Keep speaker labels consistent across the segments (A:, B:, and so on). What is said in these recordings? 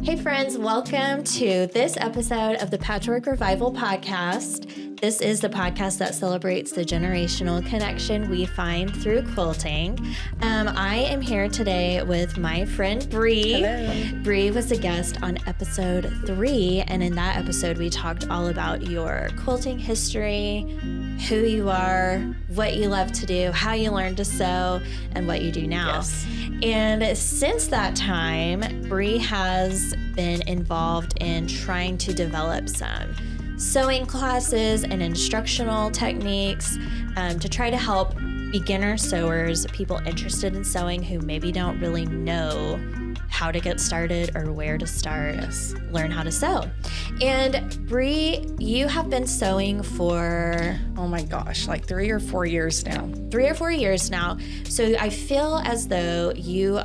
A: Hey friends, welcome to this episode of the Patchwork Revival podcast. This is the podcast that celebrates the generational connection we find through quilting. I am here today with my friend Bri.
B: Hello.
A: Bri was a guest on episode 3, and in that episode we talked all about your quilting history, who you are, what you love to do, how you learned to sew, and what you do now.
B: Yes.
A: And since that time, Bri has been involved in trying to develop some sewing classes and instructional techniques to try to help beginner sewers, people interested in sewing who maybe don't really know how to get started or where to start, learn how to sew. And Bri, you have been sewing for...
B: Oh my gosh, like 3 or 4 years now.
A: 3 or 4 years now. So I feel as though you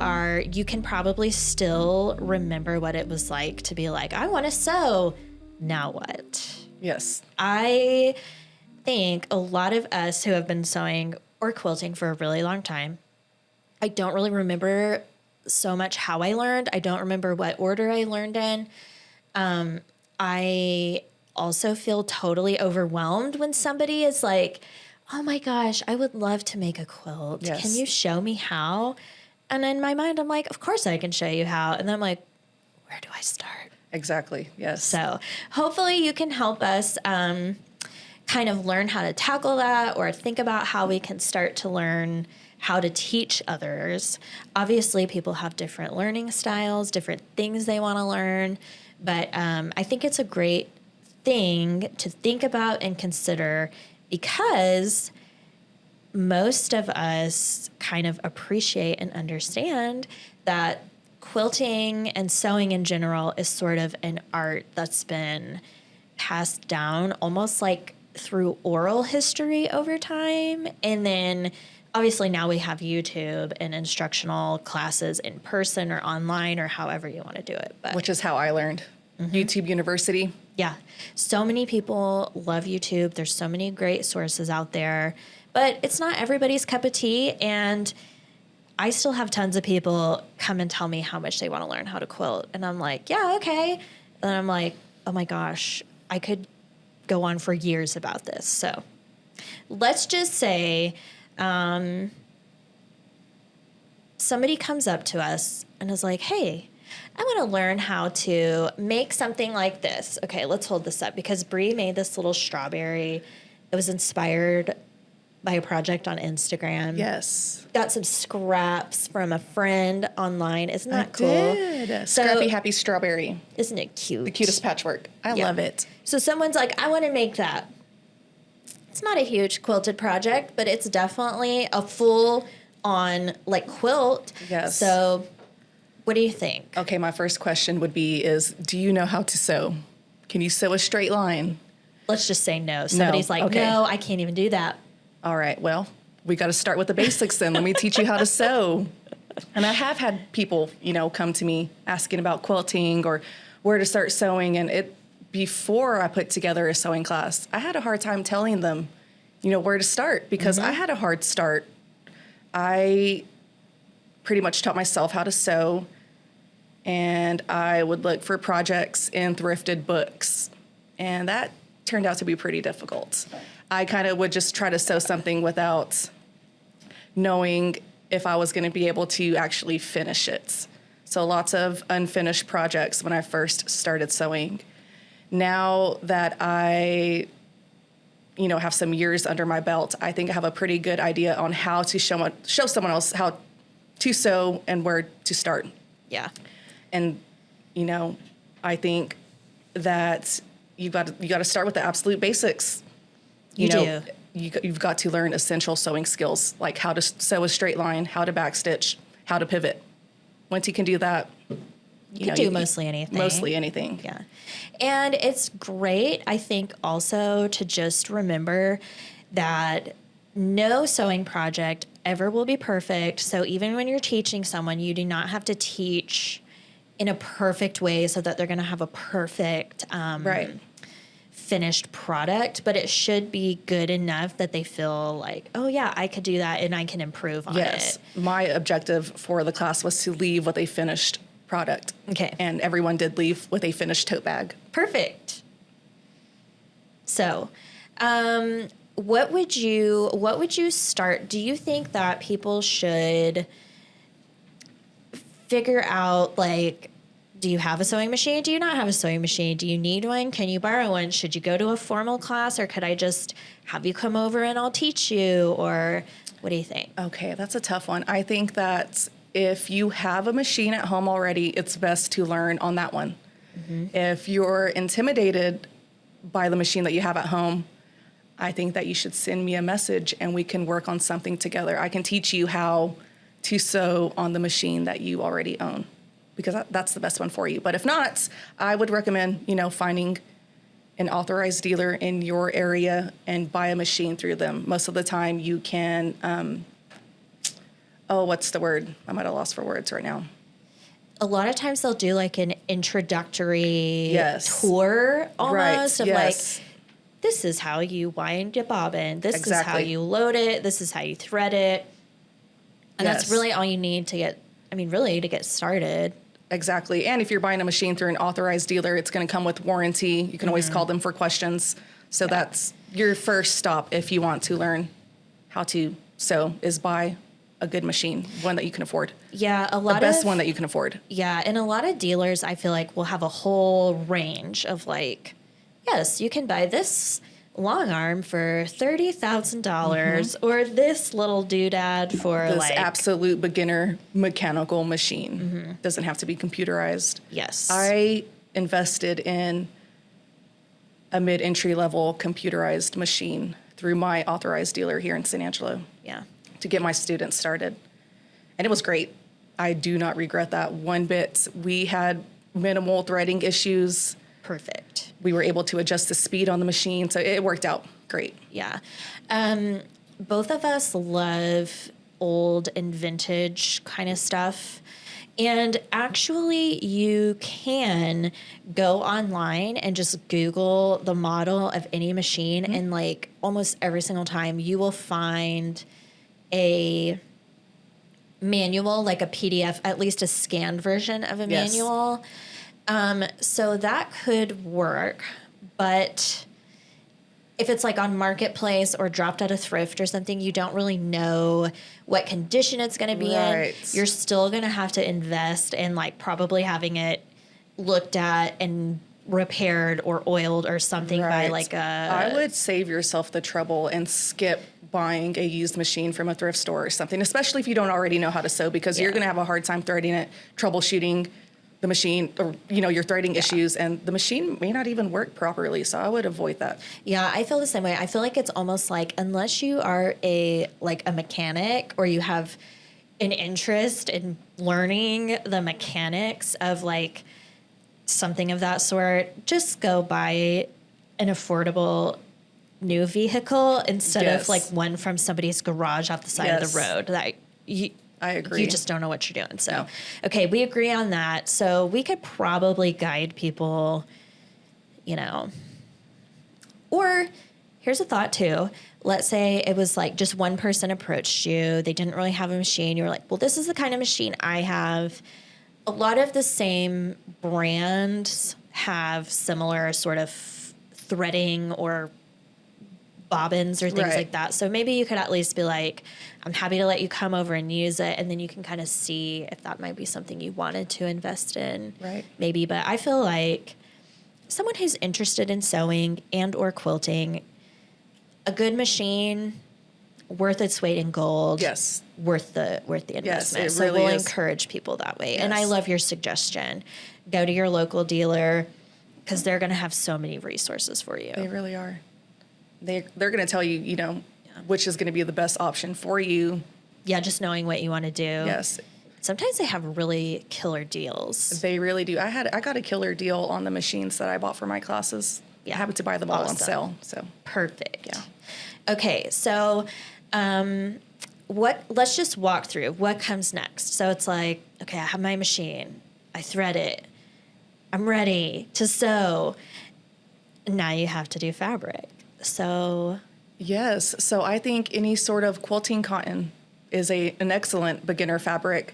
A: can probably still remember what it was like to be like, I want to sew. Now what?
B: Yes.
A: I think a lot of us who have been sewing or quilting for a really long time, I don't really remember so much how I learned. I don't remember what order I learned in. I also feel totally overwhelmed when somebody is like, oh my gosh, I would love to make a quilt.
B: Yes.
A: Can you show me how? And in my mind, I'm like, of course I can show you how. And then I'm like, where do I start?
B: Exactly. Yes.
A: So hopefully you can help us kind of learn how to tackle that or think about how we can start to learn how to teach others. Obviously, people have different learning styles, different things they want to learn, but I think it's a great thing to think about and consider because most of us kind of appreciate and understand that quilting and sewing in general is sort of an art that's been passed down almost like through oral history over time. And then obviously now we have YouTube and instructional classes in person or online or however you want to do it. But
B: Which is how I learned. YouTube University.
A: yeah, so many people love YouTube. There's so many great sources out there, but it's not everybody's cup of tea. And I still have tons of people come and tell me how much they want to learn how to quilt. And I'm like, yeah, okay. And I'm like, oh my gosh, I could go on for years about this. So let's just say somebody comes up to us and is like, hey, I want to learn how to make something like this. Okay, let's hold this up because Bri made this little strawberry. It was inspired by a project on Instagram.
B: Yes.
A: Got some scraps from a friend online. Isn't that cool?
B: Did. Scrappy Happy Strawberry.
A: Isn't it cute?
B: The cutest patchwork. I love it.
A: So someone's like, I want to make that. It's not a huge quilted project, but it's definitely a full-on like quilt.
B: Yes.
A: So what do you think?
B: Okay, my first question would be do you know how to sew? Can you sew a straight line?
A: Let's just say no. Somebody's like,
B: Okay.
A: no, I can't even do that.
B: All right, well, we got to start with the basics then. Let me teach you how to sew. And I have had people, come to me asking about quilting or where to start sewing. And before I put together a sewing class, I had a hard time telling them, where to start because I had a hard start. I pretty much taught myself how to sew, and I would look for projects in thrifted books. And that turned out to be pretty difficult. I kind of would just try to sew something without knowing if I was going to be able to actually finish it. So lots of unfinished projects when I first started sewing. Now that I, have some years under my belt, I think I have a pretty good idea on how to show someone else how to sew and where to start.
A: Yeah.
B: And, I think that you've got to start with the absolute basics. You've got to learn essential sewing skills, like how to sew a straight line, how to backstitch, how to pivot. Once you can do that,
A: you can do mostly anything.
B: Mostly anything.
A: Yeah. And it's great, I think, also to just remember that no sewing project ever will be perfect. So even when you're teaching someone, you do not have to teach in a perfect way so that they're going to have a perfect finished product, but it should be good enough that they feel like, oh yeah, I could do that and I can improve on it.
B: My objective for the class was to leave with a finished product.
A: Okay.
B: And everyone did leave with a finished tote bag.
A: Perfect. So, what would you start? Do you think that people should figure out, like, do you have a sewing machine? Do you not have a sewing machine? Do you need one? Can you borrow one? Should you go to a formal class, or could I just have you come over and I'll teach you? Or what do you think?
B: Okay, that's a tough one. I think that if you have a machine at home already, it's best to learn on that one. If you're intimidated by the machine that you have at home, I think that you should send me a message and we can work on something together. I can teach you how to sew on the machine that you already own, because that's the best one for you. But if not, I would recommend, finding an authorized dealer in your area and buy a machine through them. Most of the time you can, what's the word? I might have lost for words right now.
A: A lot of times they'll do like an introductory tour almost of like, this is how you wind a bobbin. This is how you load it. This is how you thread it. And that's really all you need to get started.
B: Exactly. And if you're buying a machine through an authorized dealer, it's going to come with warranty. You can always call them for questions. So that's your first stop if you want to learn how to sew, is buy a good machine, one that you can afford.
A: Yeah,
B: the best one that you can afford. Yeah,
A: and a lot of dealers, I feel like, will have a whole range of like, yes, you can buy this long arm for $30,000 or this little doodad for
B: this
A: like
B: absolute beginner mechanical machine. Doesn't have to be computerized.
A: Yes.
B: I invested in a mid-entry level computerized machine through my authorized dealer here in San Angelo.
A: Yeah.
B: To get my students started. And it was great. I do not regret that one bit. We had minimal threading issues.
A: Perfect.
B: We were able to adjust the speed on the machine, so it worked out great.
A: Yeah. Both of us love old and vintage kind of stuff. And actually, you can go online and just Google the model of any machine, and like almost every single time you will find a manual, like a PDF, at least a scanned version of a manual. So that could work, but if it's like on Marketplace or dropped at a thrift or something, you don't really know what condition it's going to be in. You're still going to have to invest in like probably having it looked at and repaired or oiled or something by like a...
B: I would save yourself the trouble and skip buying a used machine from a thrift store or something, especially if you don't already know how to sew, because you're going to have a hard time threading it, troubleshooting the machine, or your threading issues, and the machine may not even work properly. So I would avoid that.
A: Yeah, I feel the same way. I feel like it's almost like, unless you are a mechanic or you have an interest in learning the mechanics of like something of that sort, just go buy an affordable new vehicle instead of like one from somebody's garage off the side of the road. That
B: I agree.
A: You just don't know what you're doing. So, okay, we agree on that. So we could probably guide people, or here's a thought too. Let's say it was like just one person approached you. They didn't really have a machine. You were like, well, this is the kind of machine I have. A lot of the same brands have similar sort of threading or bobbins or things like that. So maybe you could at least be like, I'm happy to let you come over and use it. And then you can kind of see if that might be something you wanted to invest in.
B: Right.
A: Maybe. But I feel like someone who's interested in sewing and or quilting, a good machine, worth its weight in gold.
B: Yes.
A: Worth the investment.
B: Yes, it
A: so
B: really
A: we'll
B: is.
A: encourage people that way.
B: Yes.
A: And I love your suggestion. Go to your local dealer, because they're going to have so many resources for you.
B: They really are. They're going to tell you, which is going to be the best option for you.
A: Yeah, just knowing what you want to do.
B: Yes.
A: Sometimes they have really killer deals.
B: They really do. I got a killer deal on the machines that I bought for my classes.
A: Yeah.
B: I happened to buy them all on sale. So
A: perfect.
B: Yeah.
A: Okay, so let's just walk through what comes next. So it's like, okay, I have my machine. I thread it. I'm ready to sew. Now you have to do fabric. So
B: yes. So I think any sort of quilting cotton is an excellent beginner fabric.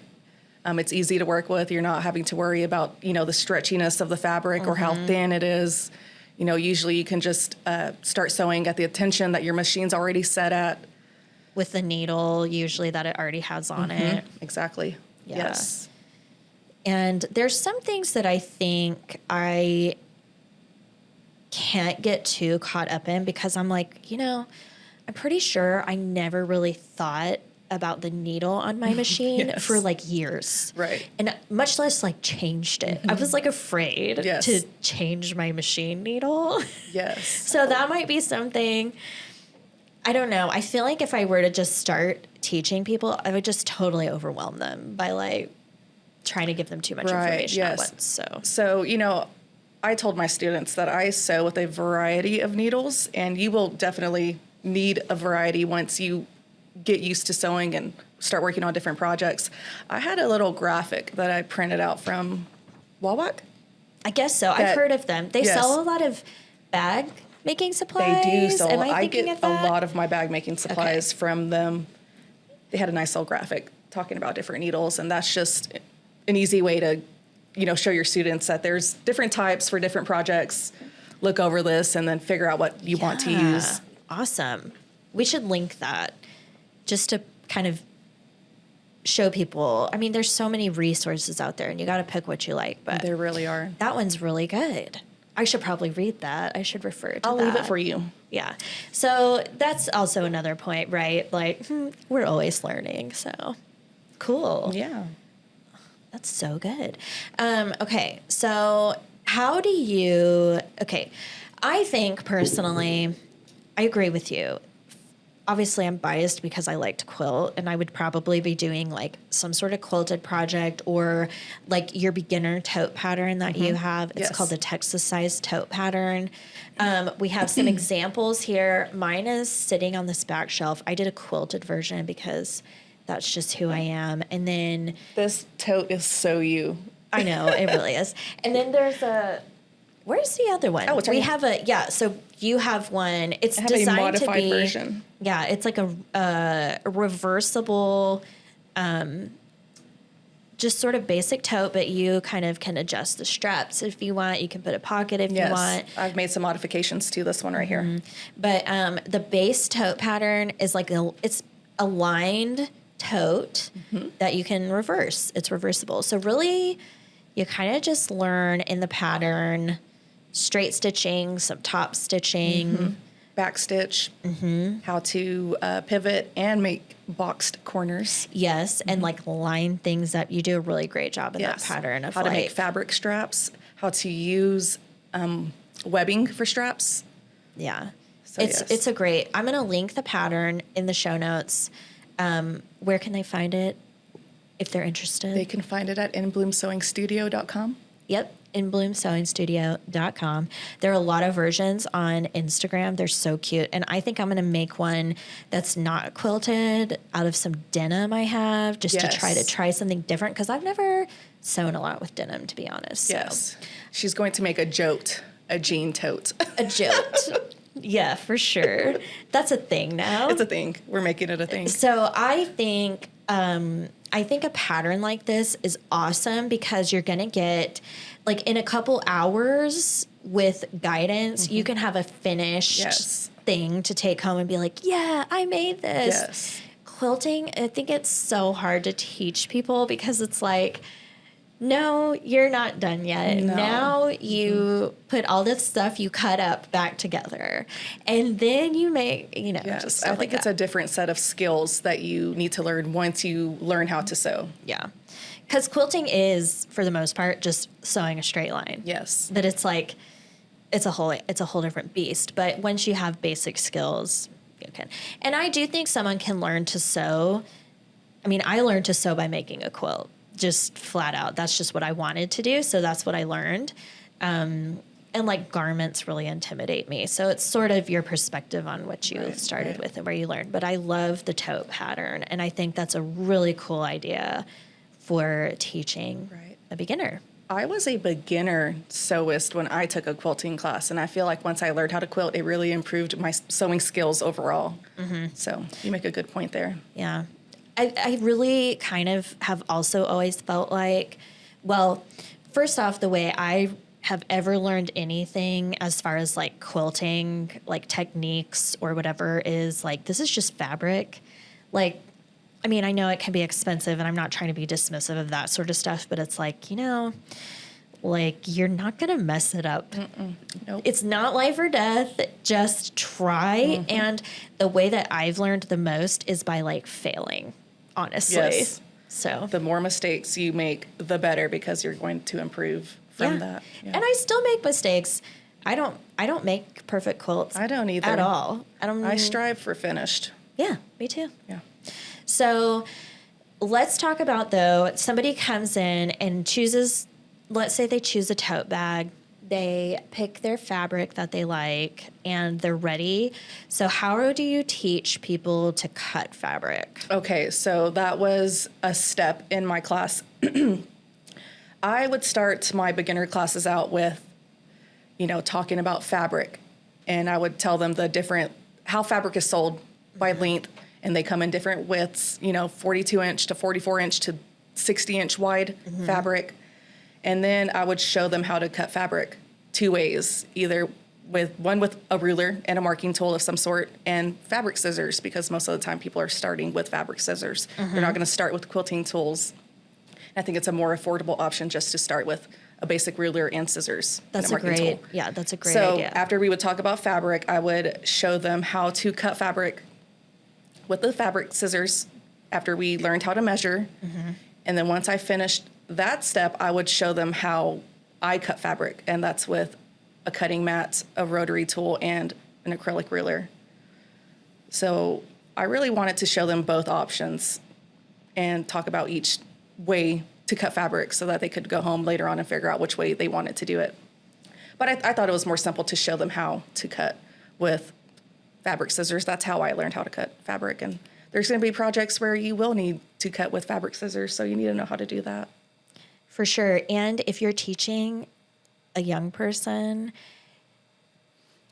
B: It's easy to work with. You're not having to worry about, you know, the stretchiness of the fabric or how thin it is. You know, usually you can just start sewing at the tension that your machine's already set at.
A: With the needle, usually that it already has on it.
B: Exactly.
A: Yeah.
B: Yes.
A: And there's some things that I think I can't get too caught up in because I'm like, you know, I'm pretty sure I never really thought about the needle on my machine for like years.
B: Right.
A: And much less like changed it. I was like afraid to change my machine needle.
B: Yes.
A: So that might be something, I don't know. I feel like if I were to just start teaching people, I would just totally overwhelm them by like trying to give them too much information at once.
B: So, you know, I told my students that I sew with a variety of needles, and you will definitely need a variety once you get used to sewing and start working on different projects. I had a little graphic that I printed out from Wawak.
A: I guess so. I've heard of them. They sell a lot of bag making supplies.
B: They do. So
A: Am I
B: get
A: thinking of that?
B: a lot of my bag making supplies from them. They had a nice little graphic talking about different needles, and that's just an easy way to, you know, show your students that there's different types for different projects. Look over this and then figure out what you want to use.
A: Awesome. We should link that just to kind of show people. I mean, there's so many resources out there and you got to pick what you like, but
B: There really are.
A: that one's really good. I should probably read that. I should refer to that.
B: I'll leave it for you.
A: Yeah. So that's also another point, right? Like, we're always learning. So cool.
B: Yeah.
A: That's so good. Okay. So how do you, I think personally, I agree with you. Obviously, I'm biased because I like to quilt, and I would probably be doing like some sort of quilted project or like your beginner tote pattern that you have. It's called the Texas size tote pattern. We have some examples here. Mine is sitting on this back shelf. I did a quilted version because that's just who I am. And then
B: This tote is so you.
A: I know, it really is. And then there's where's the other one?
B: Oh, it's right
A: we
B: here.
A: have so you have one. It's
B: I have a
A: designed to
B: modified
A: be
B: version.
A: Yeah, it's like a reversible, just sort of basic tote, but you kind of can adjust the straps if you want. You can put a pocket if you want.
B: I've made some modifications to this one right here.
A: But the base tote pattern is like it's a lined tote that you can reverse. It's reversible. So really, you kind of just learn in the pattern straight stitching, some top stitching.
B: Back stitch, how to pivot and make boxed corners.
A: Yes, and like line things up. You do a really great job in that pattern of
B: how to make fabric straps, how to use webbing for straps.
A: Yeah,
B: So,
A: it's a great. I'm gonna link the pattern in the show notes. Where can they find it if they're interested?
B: They can find it at InBloomSewingStudio.com.
A: Yep, InBloomSewingStudio.com. There are a lot of versions on Instagram. They're so cute. And I think I'm going to make one that's not quilted out of some denim I have just to try something different because I've never sewn a lot with denim, to be honest.
B: Yes. She's going to make a jote, a jean tote.
A: A jote. Yeah, for sure. That's a thing now.
B: It's a thing. We're making it a thing.
A: So I think a pattern like this is awesome because you're going to get, like, in a couple hours with guidance, you can have a finished thing to take home and be like, yeah, I made this.
B: Yes.
A: Quilting, I think it's so hard to teach people because it's like, no, you're not done yet.
B: No.
A: Now you put all this stuff you cut up back together. And then you make, just stuff
B: I think it's a different set of skills that you need to learn once you learn how to sew.
A: Yeah. Because quilting is, for the most part, just sewing a straight line.
B: Yes.
A: But it's like, it's a whole different beast. But once you have basic skills, you can. And I do think someone can learn to sew. I mean, I learned to sew by making a quilt. Just flat out. That's just what I wanted to do. So that's what I learned. And like garments really intimidate me. So it's sort of your perspective on what you started with and where you learned. But I love the tote pattern. And I think that's a really cool idea for teaching a beginner.
B: I was a beginner sewist when I took a quilting class. And I feel like once I learned how to quilt, it really improved my sewing skills overall. So you make a good point there.
A: Yeah. I really kind of have also always felt like, well, first off, the way I have ever learned anything as far as like quilting, like techniques or whatever is like, this is just fabric. Like, I mean, I know it can be expensive and I'm not trying to be dismissive of that sort of stuff, but it's like, like you're not going to mess it up.
B: Nope.
A: It's not life or death. Just try. And the way that I've learned the most is by like failing, honestly.
B: Yes.
A: So
B: The more mistakes you make, the better, because you're going to improve from that. Yeah.
A: And I still make mistakes. I don't make perfect quilts.
B: I don't either.
A: At all.
B: I strive for finished.
A: Yeah, me too.
B: Yeah.
A: So let's talk about, though, somebody comes in and chooses, let's say they choose a tote bag. They pick their fabric that they like and they're ready. So how do you teach people to cut fabric?
B: Okay, so that was a step in my class. I would start my beginner classes out with, talking about fabric. And I would tell them how fabric is sold by length. And they come in different widths, 42 inch to 44 inch to 60 inch wide fabric. And then I would show them how to cut fabric 2 ways, either with a ruler and a marking tool of some sort, and fabric scissors, because most of the time people are starting with fabric scissors. They're not going to start with quilting tools. I think it's a more affordable option just to start with a basic ruler and scissors.
A: That's
B: and a marking tool.
A: That's a great
B: So
A: idea.
B: after we would talk about fabric, I would show them how to cut fabric with the fabric scissors after we learned how to measure. And then once I finished that step, I would show them how I cut fabric. And that's with a cutting mat, a rotary tool, and an acrylic ruler. So I really wanted to show them both options and talk about each way to cut fabric so that they could go home later on and figure out which way they wanted to do it. But I thought it was more simple to show them how to cut with fabric scissors. That's how I learned how to cut fabric. And there's going to be projects where you will need to cut with fabric scissors, so you need to know how to do that.
A: For sure. And if you're teaching a young person,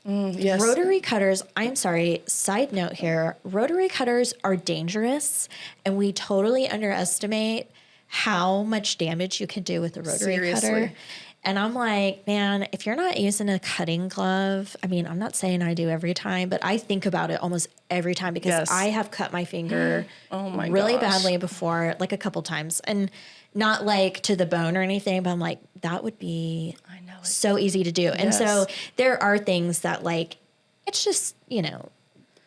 B: Yes.
A: rotary cutters, I'm sorry, side note here, rotary cutters are dangerous, and we totally underestimate how much damage you can do with a rotary
B: Seriously.
A: cutter. And I'm like, man, if you're not using a cutting glove, I mean, I'm not saying I do every time, but I think about it almost every time because
B: Yes.
A: I have cut my finger
B: Oh my
A: really
B: gosh.
A: badly before, like a couple times. And not like to the bone or anything, but I'm like, that would be
B: I know it.
A: so easy to do. And so
B: Yes.
A: there are things that like, it's just,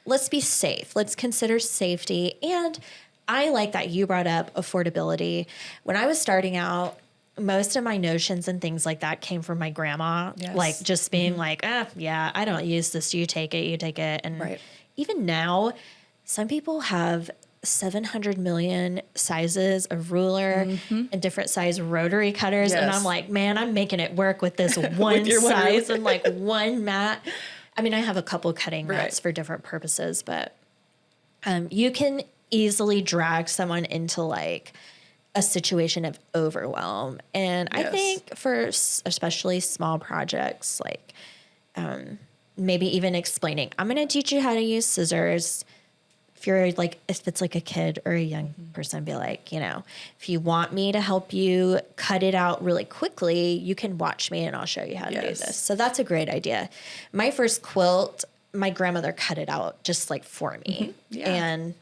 A: let's be safe. Let's consider safety. And I like that you brought up affordability. When I was starting out, most of my notions and things like that came from my grandma,
B: Yes.
A: like just being like, yeah, I don't use this. You take it. And
B: Right.
A: even now, some people have 700 million sizes of ruler and different size rotary cutters. And
B: Yes.
A: I'm like, man, I'm making it work with this one
B: your one
A: size
B: ruler.
A: and like one mat. I mean, I have a couple cutting mats
B: Right.
A: for different purposes, but you can easily drag someone into like a situation of overwhelm. And I
B: Yes.
A: think for especially small projects, like maybe even explaining, I'm going to teach you how to use scissors. If you're like, if it's like a kid or a young person, be like, if you want me to help you cut it out really quickly, you can watch me and I'll show you how to do
B: Yes.
A: this. So that's a great idea. My first quilt, my grandmother cut it out just like for me.
B: Yeah.
A: And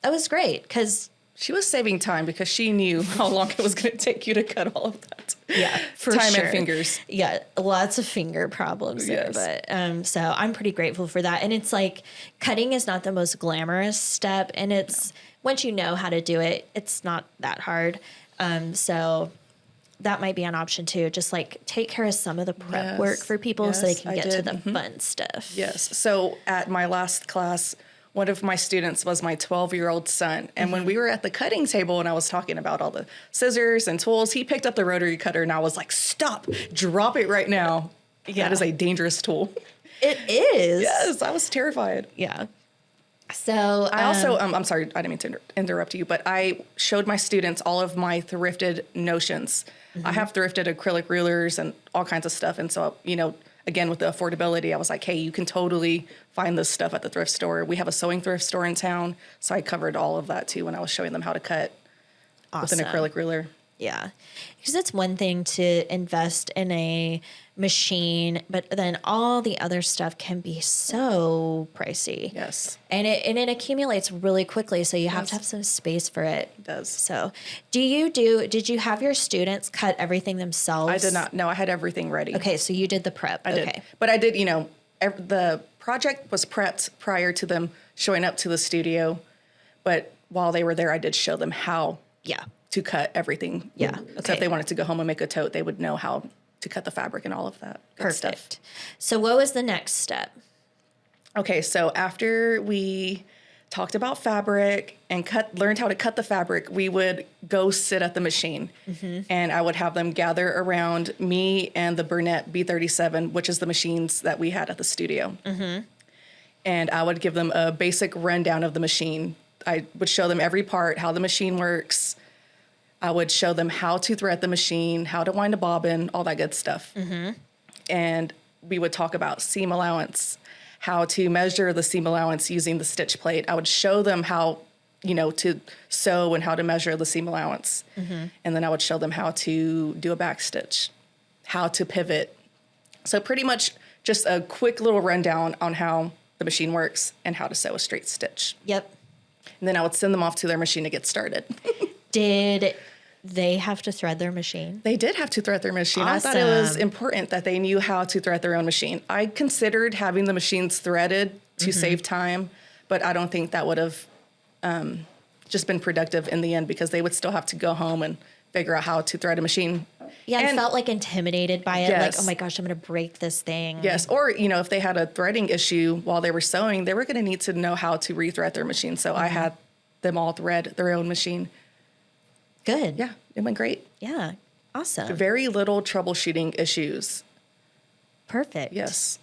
A: that was great because
B: She was saving time because she knew how long it was going to take you to cut all of that.
A: for
B: Time
A: sure.
B: and fingers.
A: Yeah, lots of finger problems there.
B: Yes.
A: But so I'm pretty grateful for that. And it's like cutting is not the most glamorous step, and it's once you know how to do it, it's not that hard. So that might be an option too. Just like take care of some of the prep
B: Yes.
A: work for people so they
B: Yes,
A: can
B: I
A: get to
B: did.
A: the fun stuff.
B: Yes. So at my last class, one of my students was my 12-year-old son. And when we were at the cutting table and I was talking about all the scissors and tools, he picked up the rotary cutter and I was like, stop, drop it right now.
A: Yeah.
B: That is a dangerous tool.
A: It is.
B: Yes, I was terrified.
A: Yeah. So
B: I also, I'm sorry, I didn't mean to interrupt you, but I showed my students all of my thrifted notions. I have thrifted acrylic rulers and all kinds of stuff. And so, again, with the affordability, I was like, hey, you can totally find this stuff at the thrift store. We have a sewing thrift store in town. So I covered all of that too when I was showing them how to cut with an acrylic ruler.
A: Yeah. Because it's one thing to invest in a machine, but then all the other stuff can be so pricey.
B: Yes.
A: And it accumulates really quickly, so you have to have some space for it.
B: It does.
A: So did you have your students cut everything themselves?
B: I did not. No, I had everything ready.
A: Okay, so you did the prep.
B: I did. But I did, the project was prepped prior to them showing up to the studio. But while they were there, I did show them how to cut everything.
A: Yeah.
B: So
A: Okay.
B: if they wanted to go home and make a tote, they would know how to cut the fabric and all of that good stuff.
A: Perfect. So what was the next step?
B: Okay, so after we talked about fabric and learned how to cut the fabric, we would go sit at the machine. And I would have them gather around me and the Burnett B37, which is the machines that we had at the studio. And I would give them a basic rundown of the machine. I would show them every part, how the machine works. I would show them how to thread the machine, how to wind a bobbin, all that good stuff. And we would talk about seam allowance, how to measure the seam allowance using the stitch plate. I would show them how, to sew and how to measure the seam allowance. And then I would show them how to do a back stitch, how to pivot. So pretty much just a quick little rundown on how the machine works and how to sew a straight stitch.
A: Yep.
B: And then I would send them off to their machine to get started.
A: Did they have to thread their machine?
B: They did have to thread their machine. I thought it was important that they knew how to thread their own machine. I considered having the machines threaded to save time, but I don't think that would have just been productive in the end because they would still have to go home and figure out how to thread a machine.
A: Yeah, I felt like intimidated by it.
B: Yes.
A: Like, oh my gosh, I'm going to break this thing.
B: Yes, or, if they had a threading issue while they were sewing, they were going to need to know how to rethread their machine. So I had them all thread their own machine.
A: Good.
B: Yeah, it went great.
A: Yeah. Awesome.
B: Very little troubleshooting issues.
A: Perfect.
B: Yes.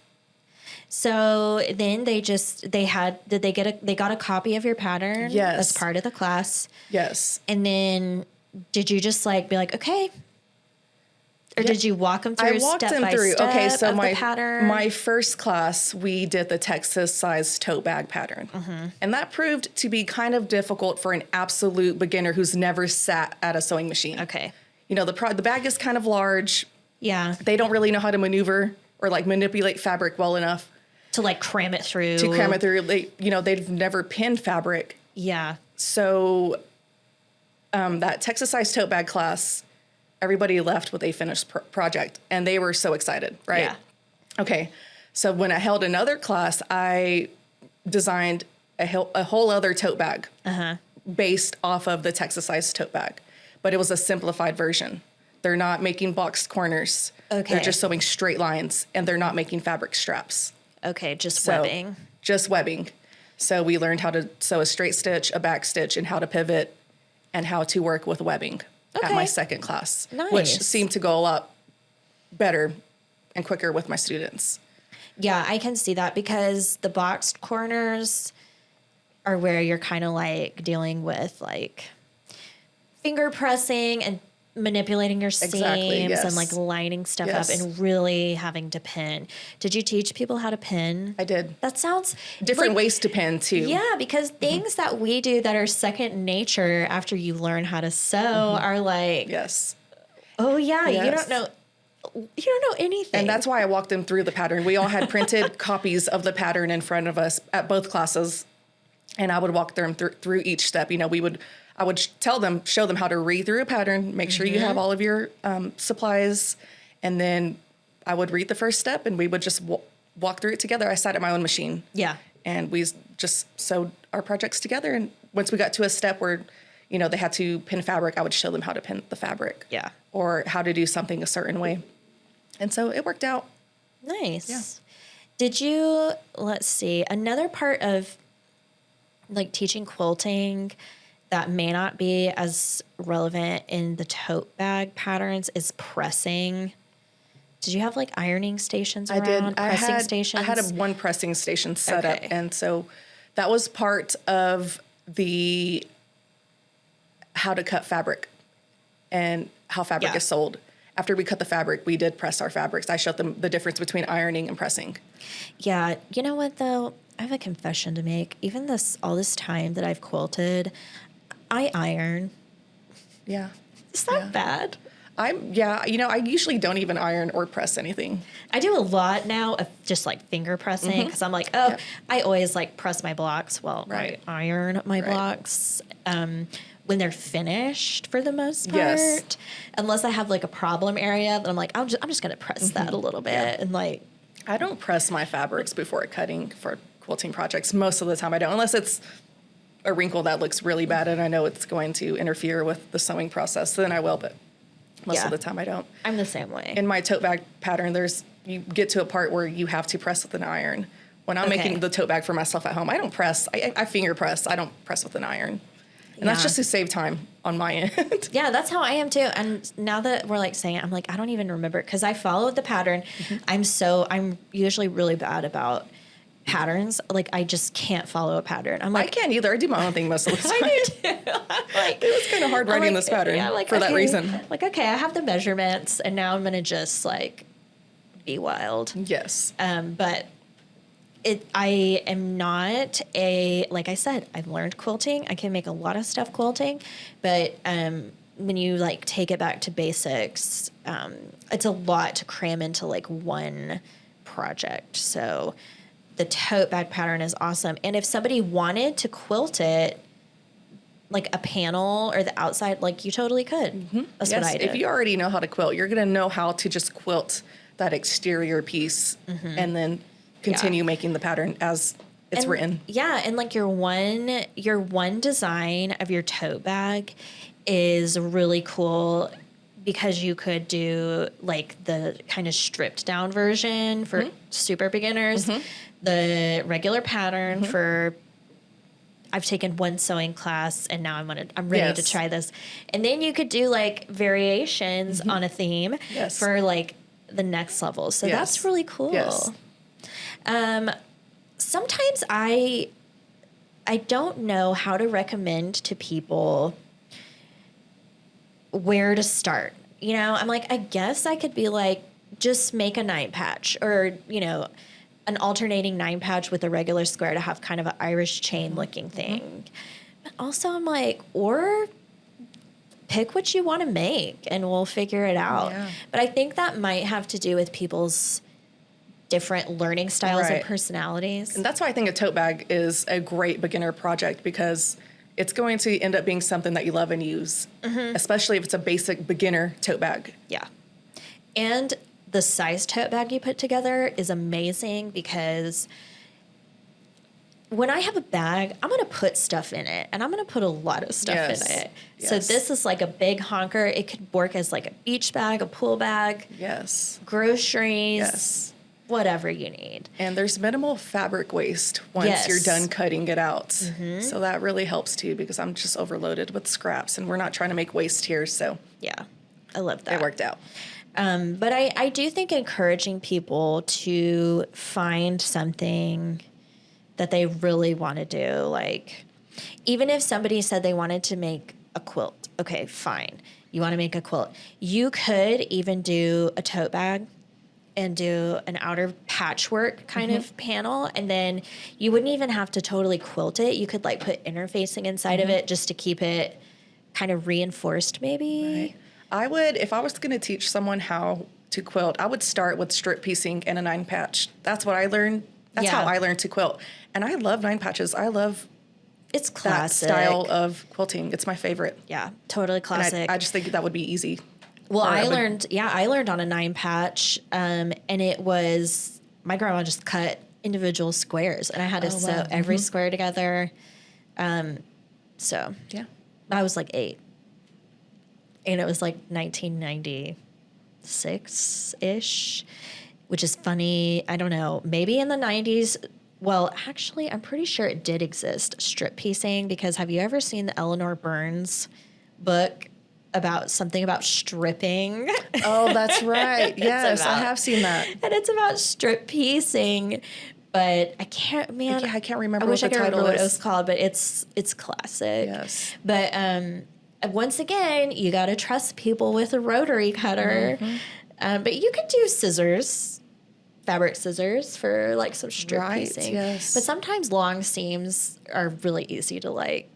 A: So then they got a copy of your pattern?
B: Yes.
A: As part of the class.
B: Yes.
A: And then did you just be like, okay? Or did you walk them through step by step
B: Okay, so
A: of the pattern?
B: my first class, we did the Texas size tote bag pattern. And that proved to be kind of difficult for an absolute beginner who's never sat at a sewing machine.
A: Okay.
B: The bag is kind of large.
A: Yeah.
B: They don't really know how to maneuver or manipulate fabric well enough
A: To cram it through.
B: They've never pinned fabric.
A: Yeah.
B: So that Texas size tote bag class, everybody left with a finished project and they were so excited, right?
A: Yeah.
B: Okay. So when I held another class, I designed a whole other tote bag based off of the Texas size tote bag, but it was a simplified version. They're not making boxed corners.
A: Okay.
B: They're just sewing straight lines and they're not making fabric straps.
A: Okay. Just webbing.
B: Just webbing. So we learned how to sew a straight stitch, a back stitch, and how to pivot and how to work with webbing. At my second class, which seemed to go a lot better and quicker with my students.
A: Yeah, I can see that because the boxed corners are where you're kind of dealing with finger pressing and manipulating your seams and lining stuff up and really having to pin. Did you teach people how to pin?
B: I did.
A: That sounds
B: different ways to pin too.
A: Yeah, because things that we do that are second nature after you learn how to sew are
B: yes.
A: Oh yeah, you don't know anything.
B: And that's why I walked them through the pattern. We all had printed copies of the pattern in front of us at both classes, and I would walk them through each step. I would show them how to read through a pattern, make sure you have all of your supplies, and then I would read the first step, and we would just walk through it together. I sat at my own machine.
A: Yeah.
B: And we just sewed our projects together. And once we got to a step where, they had to pin fabric, I would show them how to pin the fabric.
A: Yeah.
B: Or how to do something a certain way. And so it worked out.
A: Nice.
B: Yeah.
A: Did you, let's see, another part of teaching quilting that may not be as relevant in the tote bag patterns is pressing. Did you have ironing stations around?
B: I did.
A: Pressing stations?
B: I had one pressing station set up. And so that was part of the how to cut fabric and how fabric is sold. after we cut the fabric, we did press our fabrics. I showed them the difference between ironing and pressing.
A: Yeah. You know what, though? I have a confession to make. Even all this time that I've quilted, I iron.
B: Yeah.
A: Is that bad?
B: I usually don't even iron or press anything.
A: I do a lot now of just like finger pressing because I'm like, I always like press my blocks. Well,
B: Right.
A: I iron my blocks when they're finished for the most part.
B: Yes.
A: Unless I have like a problem area, then I'm like, I'm just going to press that a little bit and like.
B: I don't press my fabrics before cutting for quilting projects. Most of the time I don't, unless it's a wrinkle that looks really bad and I know it's going to interfere with the sewing process, then I will, but most of the time I don't.
A: I'm the same way.
B: In my tote bag pattern, you get to a part where you have to press with an iron. When I'm making the tote bag for myself at home, I don't press. I finger press. I don't press with an iron. And that's just to save time on my end.
A: Yeah, that's how I am too. And now that we're like saying it, I'm like, I don't even remember because I followed the pattern. I'm usually really bad about patterns. Like I just can't follow a pattern. I'm like,
B: I can't either. I do my own thing most of the time.
A: I do too. Like,
B: it was kind of hard writing this pattern for that reason.
A: Like, okay, I have the measurements and now I'm going to just like be wild.
B: Yes.
A: But I am not like I said, I've learned quilting. I can make a lot of stuff quilting, but when you like take it back to basics, it's a lot to cram into like one project. So the tote bag pattern is awesome. And if somebody wanted to quilt it, like a panel or the outside, like you totally could. That's what I did.
B: If you already know how to quilt, you're going to know how to just quilt that exterior piece and then continue making the pattern as it's written.
A: Yeah, and like your one design of your tote bag is really cool because you could do like the kind of stripped down version for super beginners, the regular pattern for I've taken one sewing class and now I'm ready to try this. And then you could do like variations on a theme for like the next level. So that's really cool.
B: Yes.
A: Sometimes I don't know how to recommend to people where to start. You know, I'm like, I guess I could be like, just make a 9 patch or, you know, an alternating 9 patch with a regular square to have kind of an Irish chain looking thing. But also I'm like, or pick what you want to make and we'll figure it out. Yeah. But I think that might have to do with people's different learning styles and personalities.
B: And that's why I think a tote bag is a great beginner project because it's going to end up being something that you love and use, especially if it's a basic beginner tote bag.
A: Yeah. And the size tote bag you put together is amazing because when I have a bag, I'm going to put stuff in it and I'm going to put a lot of stuff in it. Yes. So this is like a big honker. It could work as like a beach bag, a pool bag.
B: Yes.
A: Groceries. Yes. Whatever you need.
B: And there's minimal fabric waste once you're done cutting it out. So that really helps too because I'm just overloaded with scraps and we're not trying to make waste here. So
A: yeah, I love that.
B: It worked out.
A: But I do think encouraging people to find something that they really want to do, like even if somebody said they wanted to make a quilt, okay, fine. You want to make a quilt. You could even do a tote bag and do an outer patchwork kind of panel. And then you wouldn't even have to totally quilt it. You could like put interfacing inside of it just to keep it kind of reinforced maybe.
B: Right. I would, if I was going to teach someone how to quilt, I would start with strip piecing and a 9 patch. That's what I learned. That's how I learned to quilt. And I love 9 patches. I love
A: it's classic.
B: That style of quilting. It's my favorite.
A: Yeah, totally classic.
B: I just think that would be easy.
A: Well, I learned on a 9 patch, and it was, my grandma just cut individual squares, and I had to sew every square together. So, yeah, I was like 8. And it was like 1996-ish, which is funny. I don't know, maybe in the 90s. Well, actually, I'm pretty sure it did exist, strip piecing, because have you ever seen the Eleanor Burns book about something about stripping?
B: Oh, that's right. Yes, I have seen that.
A: And it's about strip piecing, but I can't remember
B: I wish
A: what
B: I could remember what it was
A: called, but it's classic.
B: Yes.
A: But once again, you got to trust people with a rotary cutter. But you could do scissors, fabric scissors for like some strip piecing.
B: Yes.
A: But sometimes long seams are really easy to like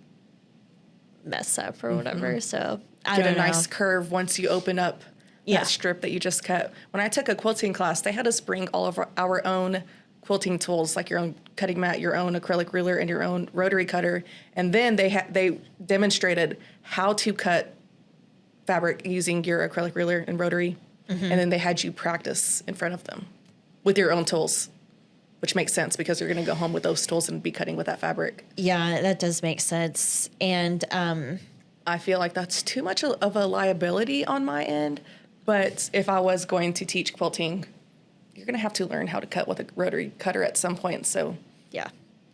A: mess up or whatever. So I
B: Get
A: don't
B: a
A: know.
B: nice curve once you open up that strip that you just cut. When I took a quilting class, they had us bring all of our own quilting tools, like your own cutting mat, your own acrylic ruler, and your own rotary cutter. And then they demonstrated how to cut fabric using your acrylic ruler and rotary. And then they had you practice in front of them with your own tools, which makes sense because you're going to go home with those tools and be cutting with that fabric.
A: Yeah, that does make sense. And
B: I feel like that's too much of a liability on my end. But if I was going to teach quilting, you're going to have to learn how to cut with a rotary cutter at some point. So
A: yeah.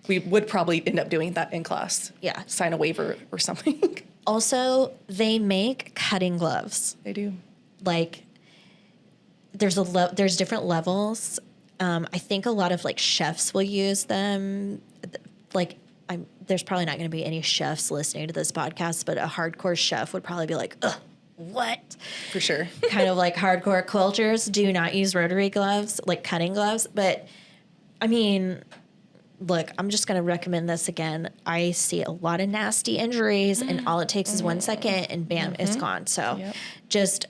B: we would probably end up doing that in class.
A: Yeah.
B: Sign a waiver or something.
A: Also, they make cutting gloves.
B: They do.
A: Like, there's different levels. I think a lot of like chefs will use them. Like, there's probably not going to be any chefs listening to this podcast, but a hardcore chef would probably be like, ugh, what?
B: For sure.
A: Kind of like hardcore quilters do not use rotary gloves, like cutting gloves. But I mean, look, I'm just going to recommend this again. I see a lot of nasty injuries, and all it takes is 1 second, and bam, it's gone. So just,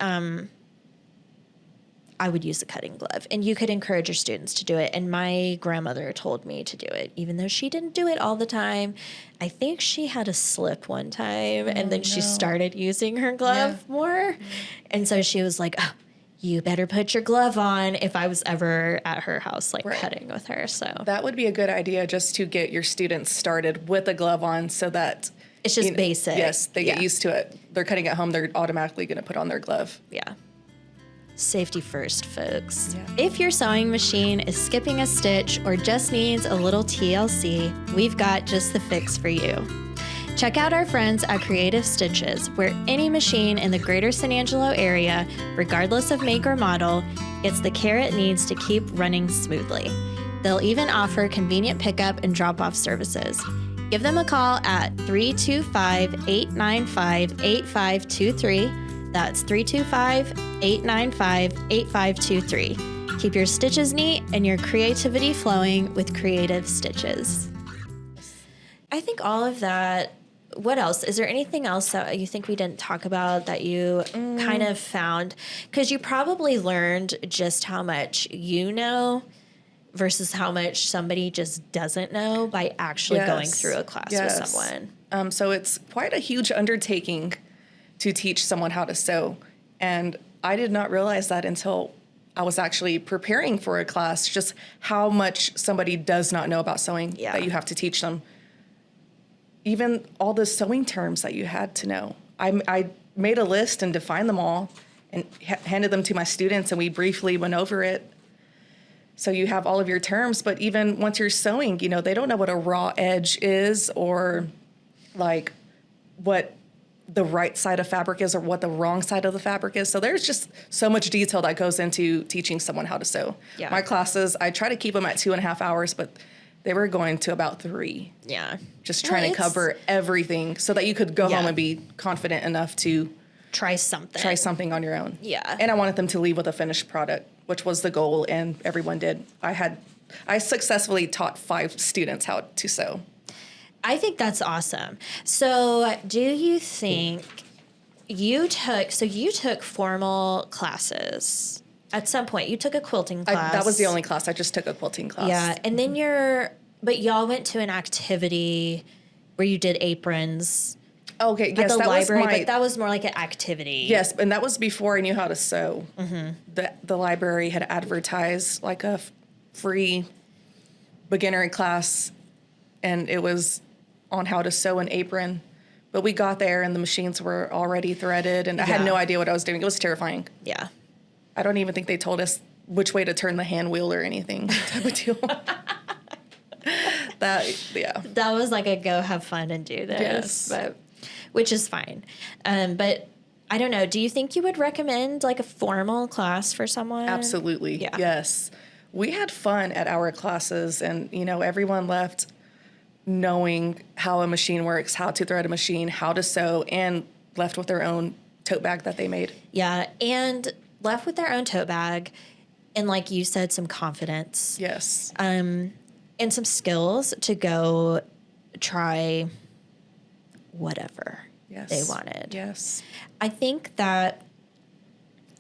A: I would use a cutting glove, and you could encourage your students to do it. And my grandmother told me to do it, even though she didn't do it all the time. I think she had a slip one time, and then she started using her glove more. And so she was like, oh, you better put your glove on if I was ever at her house, like cutting with her. So
B: that would be a good idea, just to get your students started with a glove on so that
A: it's just basic.
B: Yes, they get used to it. They're cutting at home, they're automatically going to put on their glove.
A: Yeah. Safety first, folks.
B: Yeah.
A: If your sewing machine is skipping a stitch or just needs a little TLC, we've got just the fix for you. Check out our friends at Creative Stitches, where any machine in the greater San Angelo area, regardless of make or model, gets the care it needs to keep running smoothly. They'll even offer convenient pickup and drop-off services. Give them a call at 325-895-8523. That's 325-895-8523. Keep your stitches neat and your creativity flowing with Creative Stitches. I think all of that. What else? Is there anything else that you think we didn't talk about that you kind of found? Because you probably learned just how much you know versus how much somebody just doesn't know by actually going through a class with someone.
B: So it's quite a huge undertaking to teach someone how to sew. And I did not realize that until I was actually preparing for a class, just how much somebody does not know about sewing that you have to teach them. Even all the sewing terms that you had to know. I made a list and defined them all and handed them to my students, and we briefly went over it. So you have all of your terms, but even once you're sewing, you know, they don't know what a raw edge is, or like what the right side of fabric is or what the wrong side of the fabric is. So there's just so much detail that goes into teaching someone how to sew. Yeah. My classes, I try to keep them at 2.5 hours, but they were going to about 3.
A: Yeah.
B: Just trying to cover everything so that you could go home and be confident enough to
A: try something
B: on your own.
A: Yeah.
B: And I wanted them to leave with a finished product, which was the goal, and everyone did. I successfully taught 5 students how to sew.
A: I think that's awesome. So do you think you took formal classes at some point? You took a quilting class.
B: That was the only class. I just took a quilting class.
A: Yeah. And then but y'all went to an activity where you did aprons.
B: Okay, yes,
A: at the library,
B: was
A: but that was more like an activity.
B: Yes, and that was before I knew how to sew. Mm-hmm. The library had advertised like a free beginner class, and it was on how to sew an apron. But we got there, and the machines were already threaded, and I had no idea what I was doing. It was terrifying.
A: Yeah.
B: I don't even think they told us which way to turn the hand wheel or anything type of deal.
A: That was like a go have fun and do this.
B: Yes.
A: Which is fine. But I don't know. Do you think you would recommend like a formal class for someone?
B: Absolutely. Yeah. Yes. We had fun at our classes, and, you know, everyone left knowing how a machine works, how to thread a machine, how to sew, and left with their own tote bag that they made.
A: Yeah, and left with their own tote bag, and like you said, some confidence.
B: Yes.
A: And some skills to go try whatever they wanted.
B: Yes.
A: I think that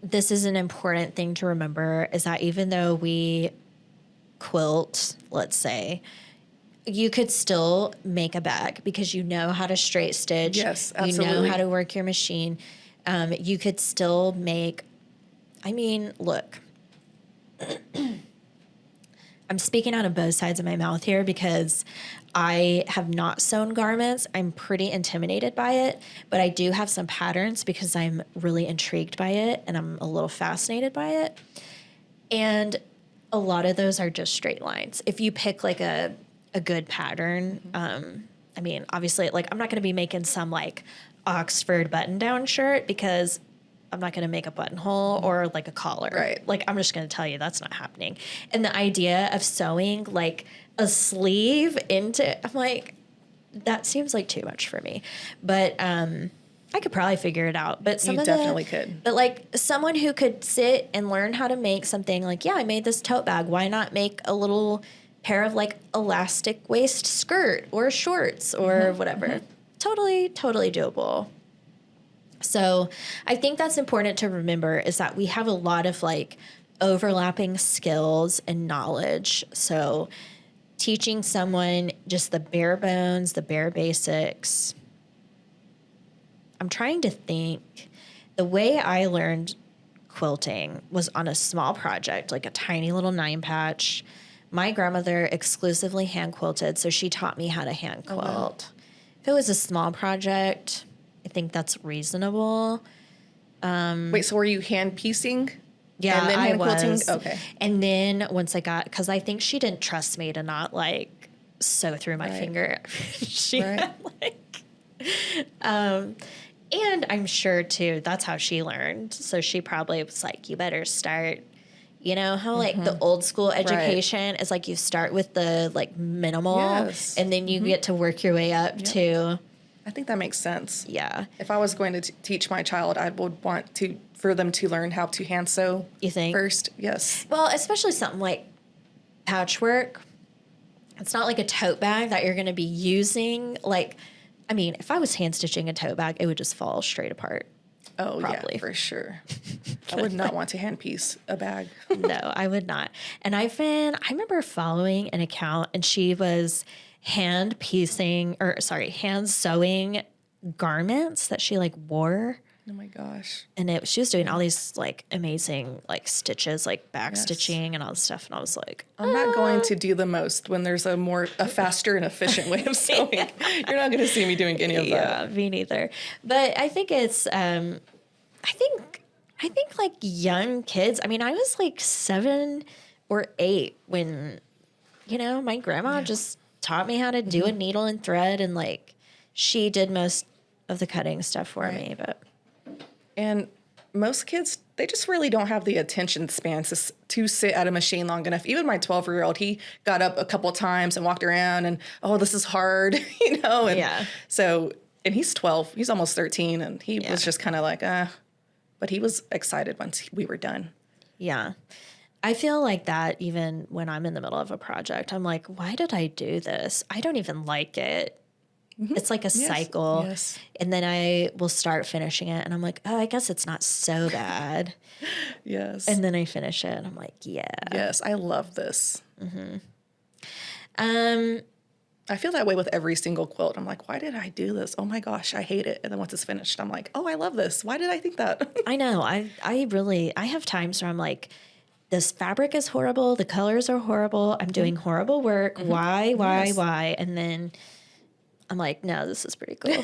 A: this is an important thing to remember, is that even though we quilt, let's say, you could still make a bag because you know how to straight stitch.
B: Yes, absolutely.
A: You know how to work your machine. You could still make, I mean, look, I'm speaking out of both sides of my mouth here because I have not sewn garments. I'm pretty intimidated by it, but I do have some patterns because I'm really intrigued by it and I'm a little fascinated by it. And a lot of those are just straight lines. If you pick like a good pattern, I mean, obviously, like I'm not going to be making some like Oxford button-down shirt because I'm not going to make a buttonhole or like a collar.
B: Right.
A: Like I'm just going to tell you that's not happening. And the idea of sewing like a sleeve into, I'm like, that seems like too much for me. But I could probably figure it out. But
B: You definitely could.
A: But like someone who could sit and learn how to make something like, yeah, I made this tote bag. Why not make a little pair of like elastic waist skirt or shorts or whatever? Totally, totally doable. So I think that's important to remember, is that we have a lot of like overlapping skills and knowledge. So teaching someone just the bare bones, the bare basics. I'm trying to think. The way I learned quilting was on a small project, like a tiny little 9-patch. My grandmother exclusively hand quilted, so she taught me how to hand quilt. Oh, wow. If it was a small project, I think that's reasonable.
B: Wait, so were you hand piecing?
A: Yeah,
B: and then
A: I
B: hand quilting?
A: was.
B: Okay.
A: And then once I got, because I think she didn't trust me to not like sew through my finger. She had like, and I'm sure too, that's how she learned. So she probably was like, you better start, you know, how like the old school education is like you start with the like minimal and then you get to work your way up to.
B: I think that makes sense.
A: Yeah.
B: If I was going to teach my child, I would want for them to learn how to hand sew.
A: You think?
B: First, yes.
A: Well, especially something like patchwork. It's not like a tote bag that you're going to be using. Like, I mean, if I was hand stitching a tote bag, it would just fall straight apart.
B: Oh,
A: probably.
B: Yeah, for sure. I would not want to hand piece a bag.
A: No, I would not. And I remember following an account, and she was hand sewing garments that she like wore.
B: Oh my gosh.
A: And she was doing all these like amazing like stitches, like back stitching and all this stuff. And I was like,
B: I'm not going to do the most when there's a faster and efficient way of sewing. You're not going to see me doing any of that.
A: Yeah, me neither. But I think it's, I think like young kids, I mean, I was like 7 or 8 when, you know, my grandma just taught me how to do a needle and thread, and like she did most of the cutting stuff for me.
B: And most kids, they just really don't have the attention span to sit at a machine long enough. Even my 12-year-old, he got up a couple times and walked around and, oh, this is hard, you know? And so, and he's 12, he's almost 13, and he was just kind of like, but he was excited once we were done. Yeah.
A: I feel like that even when I'm in the middle of a project. I'm like, why did I do this? I don't even like it. It's like a cycle.
B: Yes.
A: And then I will start finishing it, and I'm like, oh, I guess it's not so bad.
B: Yes.
A: And then I finish it, and I'm like, yeah.
B: Yes, I love this. I feel that way with every single quilt. I'm like, why did I do this? Oh my gosh, I hate it. And then once it's finished, I'm like, oh, I love this. Why did I think that?
A: I know. I have times where I'm like, this fabric is horrible. The colors are horrible. I'm doing horrible work. Why? And then I'm like, no, this is pretty cool.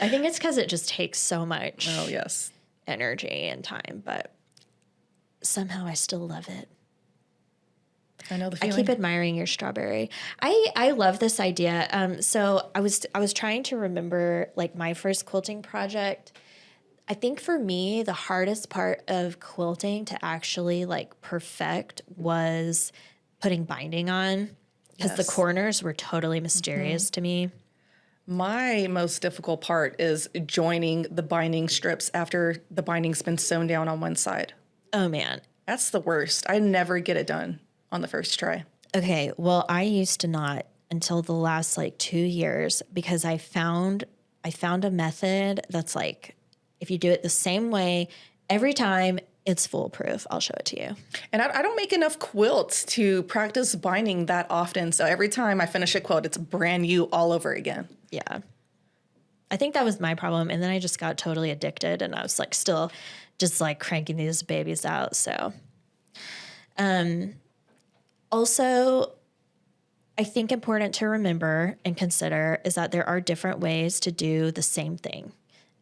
A: I think it's because it just takes so much energy and time, but somehow I still love it.
B: I know the feeling.
A: I keep admiring your strawberry. I love this idea. So I was trying to remember like my first quilting project. I think for me, the hardest part of quilting to actually like perfect was putting binding on, because the corners were totally mysterious to me.
B: My most difficult part is joining the binding strips after the binding's been sewn down on one side.
A: Oh, man.
B: That's the worst. I never get it done on the first try.
A: Okay, well, I used to not until the last like 2 years because I found a method that's like, if you do it the same way every time, it's foolproof. I'll show it to you.
B: And I don't make enough quilts to practice binding that often. So every time I finish a quilt, it's brand new all over again.
A: Yeah. I think that was my problem. And then I just got totally addicted and I was like still just like cranking these babies out. So, also, I think important to remember and consider is that there are different ways to do the same thing.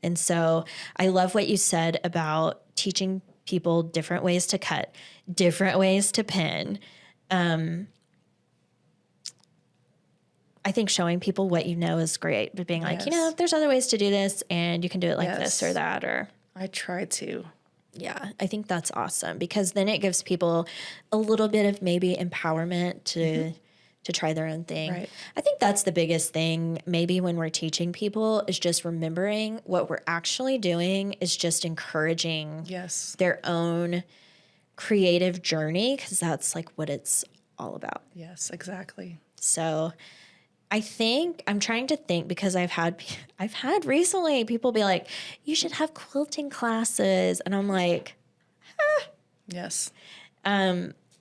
A: And so I love what you said about teaching people different ways to cut, different ways to pin. I think showing people what you know is great, but being like, there's other ways to do this and you can do it like this or that, or.
B: I try to.
A: Yeah, I think that's awesome because then it gives people a little bit of maybe empowerment to try their own thing.
B: Right.
A: I think that's the biggest thing maybe when we're teaching people is just remembering what we're actually doing is just encouraging their own creative journey because that's like what it's all about.
B: Yes, exactly.
A: So I think I'm trying to think because I've had recently people be like, you should have quilting classes. And I'm like,
B: Yes.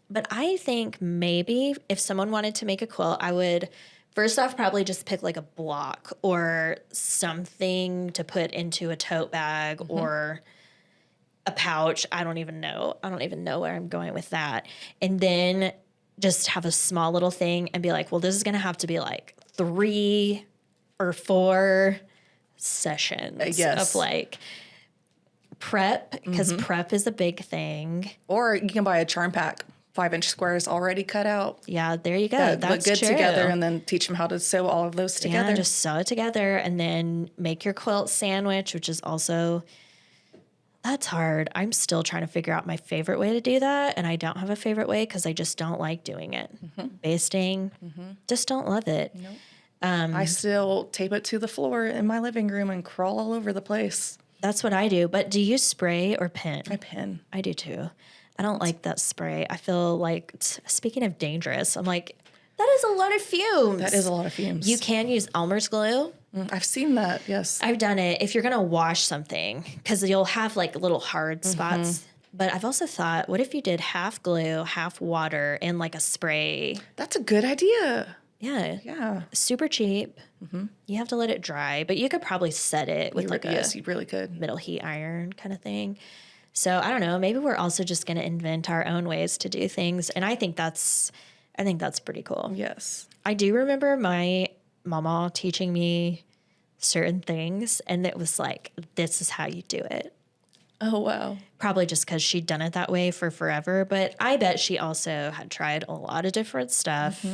A: But I think maybe if someone wanted to make a quilt, I would first off probably just pick like a block or something to put into a tote bag or a pouch. I don't even know where I'm going with that. And then just have a small little thing and be like, well, this is going to have to be like 3 or 4 sessions of like prep because prep is a big thing.
B: Or you can buy a charm pack, 5-inch squares already cut out.
A: Yeah, there you go.
B: That's
A: look good
B: true. Together, and then teach them how to sew all of those together.
A: Yeah, just sew it together and then make your quilt sandwich, which is also, that's hard. I'm still trying to figure out my favorite way to do that, and I don't have a favorite way because I just don't like doing it. Basting, just don't love it.
B: Nope. I still tape it to the floor in my living room and crawl all over the place.
A: That's what I do. But do you spray or pin?
B: I pin.
A: I do too. I don't like that spray. I feel like, speaking of dangerous, I'm like, that is a lot of fumes.
B: That is a lot of fumes.
A: You can use Elmer's glue.
B: I've seen that, yes.
A: I've done it. If you're going to wash something, because you'll have like little hard spots. But I've also thought, what if you did half glue, half water, and like a spray?
B: That's a good idea.
A: Yeah.
B: Yeah.
A: Super cheap. You have to let it dry, but you could probably set it with
B: You really could.
A: middle heat iron kind of thing. So I don't know. Maybe we're also just going to invent our own ways to do things, and I think that's pretty cool.
B: Yes.
A: I do remember my mama teaching me certain things, and it was like, this is how you do it.
B: Oh, wow.
A: Probably just because she'd done it that way for forever, but I bet she also had tried a lot of different stuff,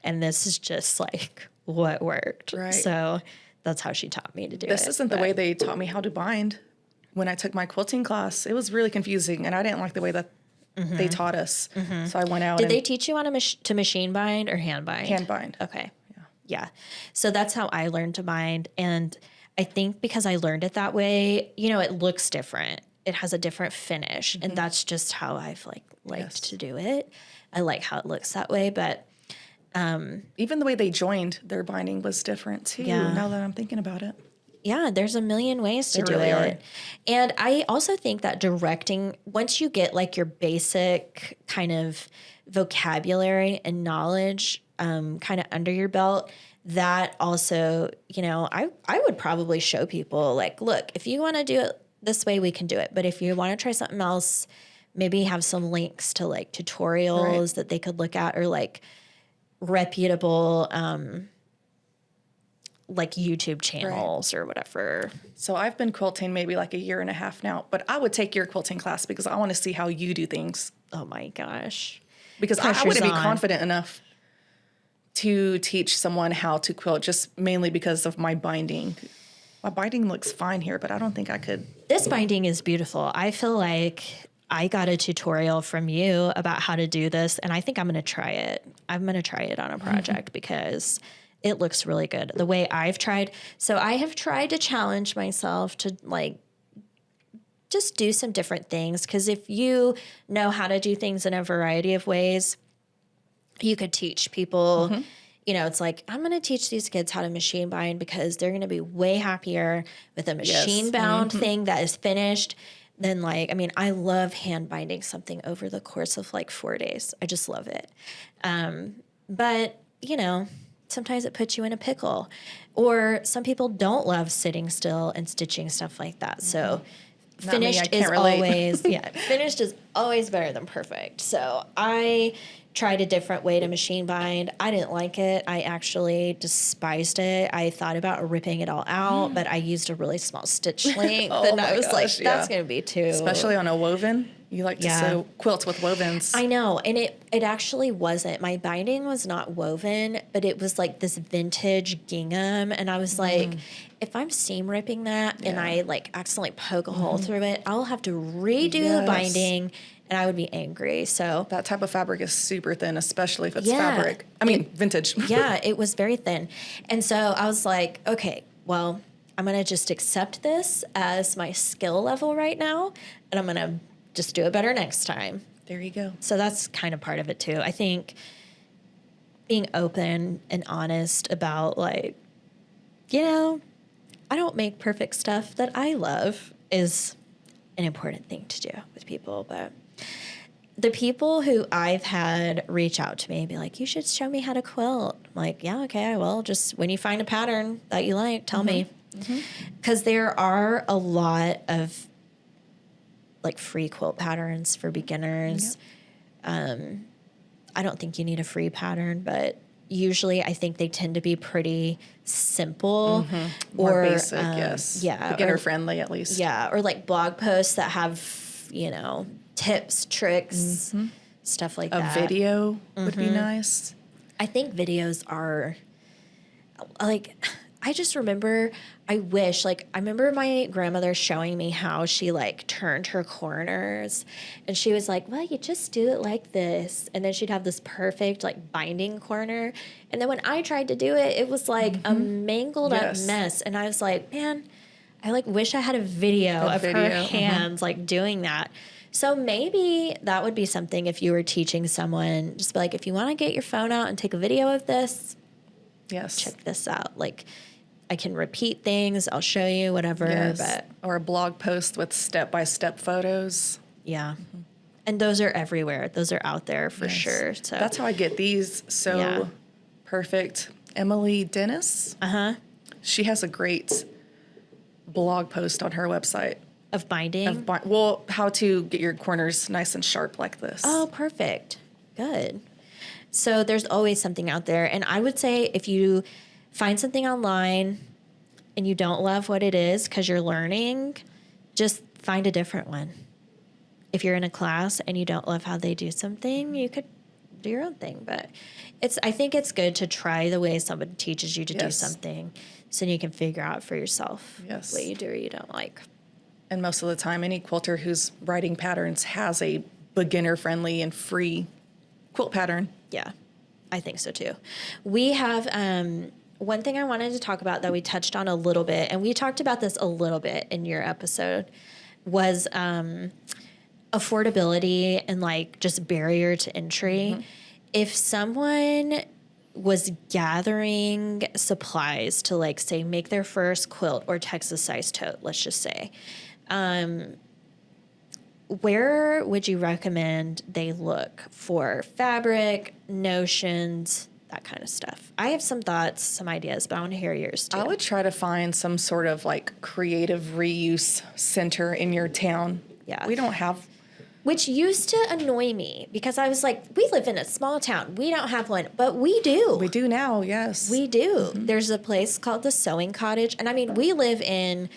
A: and this is just like what worked.
B: Right.
A: So that's how she taught me to do it.
B: This isn't the way they taught me how to bind. When I took my quilting class, it was really confusing, and I didn't like the way that they taught us. So I went out.
A: Did they teach you on to machine bind or hand bind?
B: Hand bind.
A: Okay. Yeah. So that's how I learned to bind. And I think because I learned it that way, it looks different. It has a different finish. And that's just how I've liked to do it. I like how it looks that way. But
B: even the way they joined their binding was different too, now that I'm thinking about it.
A: Yeah, there's a million ways to do
B: really
A: it.
B: are.
A: And I also think that directing, once you get like your basic kind of vocabulary and knowledge kind of under your belt, that also, I would probably show people like, look, if you want to do it this way, we can do it. But if you want to try something else, maybe have some links to like tutorials that they could look at or like reputable like YouTube channels or whatever.
B: So I've been quilting maybe like a year and a half now, but I would take your quilting class because I want to see how you do things.
A: Oh my gosh.
B: Because I
A: Pressure's
B: wouldn't be
A: on.
B: confident enough to teach someone how to quilt just mainly because of my binding. My binding looks fine here, but I don't think I could.
A: This binding is beautiful. I feel like I got a tutorial from you about how to do this, and I think I'm going to try it. I'm going to try it on a project because it looks really good. The way I've tried. So I have tried to challenge myself to like just do some different things. Because if you know how to do things in a variety of ways, you could teach people. You know, it's like, I'm going to teach these kids how to machine bind because they're going to be way happier with a machine bound thing that is finished than like, I mean, I love hand binding something over the course of like 4 days. I just love it. But, you know, sometimes it puts you in a pickle. Or some people don't love sitting still and stitching stuff like that. So finished is always, finished is always better than perfect. So I tried a different way to machine bind. I didn't like it. I actually despised it. I thought about ripping it all out, but I used a really small stitch length. And I was like, that's going to be too.
B: Especially on a woven. You like to sew quilts with wovens.
A: I know. And it actually wasn't. My binding was not woven, but it was like this vintage gingham. And I was like, if I'm seam ripping that and I like accidentally poke a hole through it, I'll have to redo the binding. And I would be angry. So
B: that type of fabric is super thin, especially if it's fabric. I mean, vintage.
A: Yeah, it was very thin. And so I was like, okay, well, I'm going to just accept this as my skill level right now. And I'm going to just do it better next time.
B: There you go.
A: So that's kind of part of it too. I think being open and honest about like, you know, I don't make perfect stuff that I love is an important thing to do with people. But the people who I've had reach out to me and be like, you should show me how to quilt. I'm like, yeah, okay, I will. Just when you find a pattern that you like, tell me. Because there are a lot of like free quilt patterns for beginners. I don't think you need a free pattern, but usually I think they tend to be pretty simple.
B: More basic, yes.
A: Yeah.
B: Beginner friendly at least.
A: Yeah, or like blog posts that have, you know, tips, tricks, stuff like that.
B: A video would be nice.
A: I think videos are, like, I just remember, I remember my grandmother showing me how she, like, turned her corners. And she was like, well, you just do it like this. And then she'd have this perfect, like, binding corner. And then when I tried to do it, it was, like, a mangled up mess. And I was like, man, I, like, wish I had a video of her hands, like, doing that. So maybe that would be something if you were teaching someone, just be like, if you want to get your phone out and take a video of this, check this out. Like, I can repeat things. I'll show you whatever. But
B: or a blog post with step-by-step photos.
A: Yeah. And those are everywhere. Those are out there for sure. So
B: that's how I get these so perfect. Emily Dennis. She has a great blog post on her website.
A: Of binding?
B: Well, how to get your corners nice and sharp like this.
A: Oh, perfect. Good. So there's always something out there. And I would say if you find something online and you don't love what it is because you're learning, just find a different one. If you're in a class and you don't love how they do something, you could do your own thing. But I think it's good to try the way somebody teaches you to do something so you can figure out for yourself what you do or you don't like.
B: And most of the time, any quilter who's writing patterns has a beginner-friendly and free quilt pattern.
A: Yeah, I think so too. We have one thing I wanted to talk about that we touched on a little bit, and we talked about this a little bit in your episode, was affordability and like just barrier to entry. If someone was gathering supplies to like say make their first quilt or Texas size tote, let's just say, where would you recommend they look for fabric, notions, that kind of stuff? I have some thoughts, some ideas, but I want to hear yours too.
B: I would try to find some sort of like creative reuse center in your town.
A: Yeah.
B: We don't have.
A: Which used to annoy me because I was like, we live in a small town. We don't have one, but we do.
B: We do now, yes.
A: We do. There's a place called the Sewing Cottage. And I mean, we live in,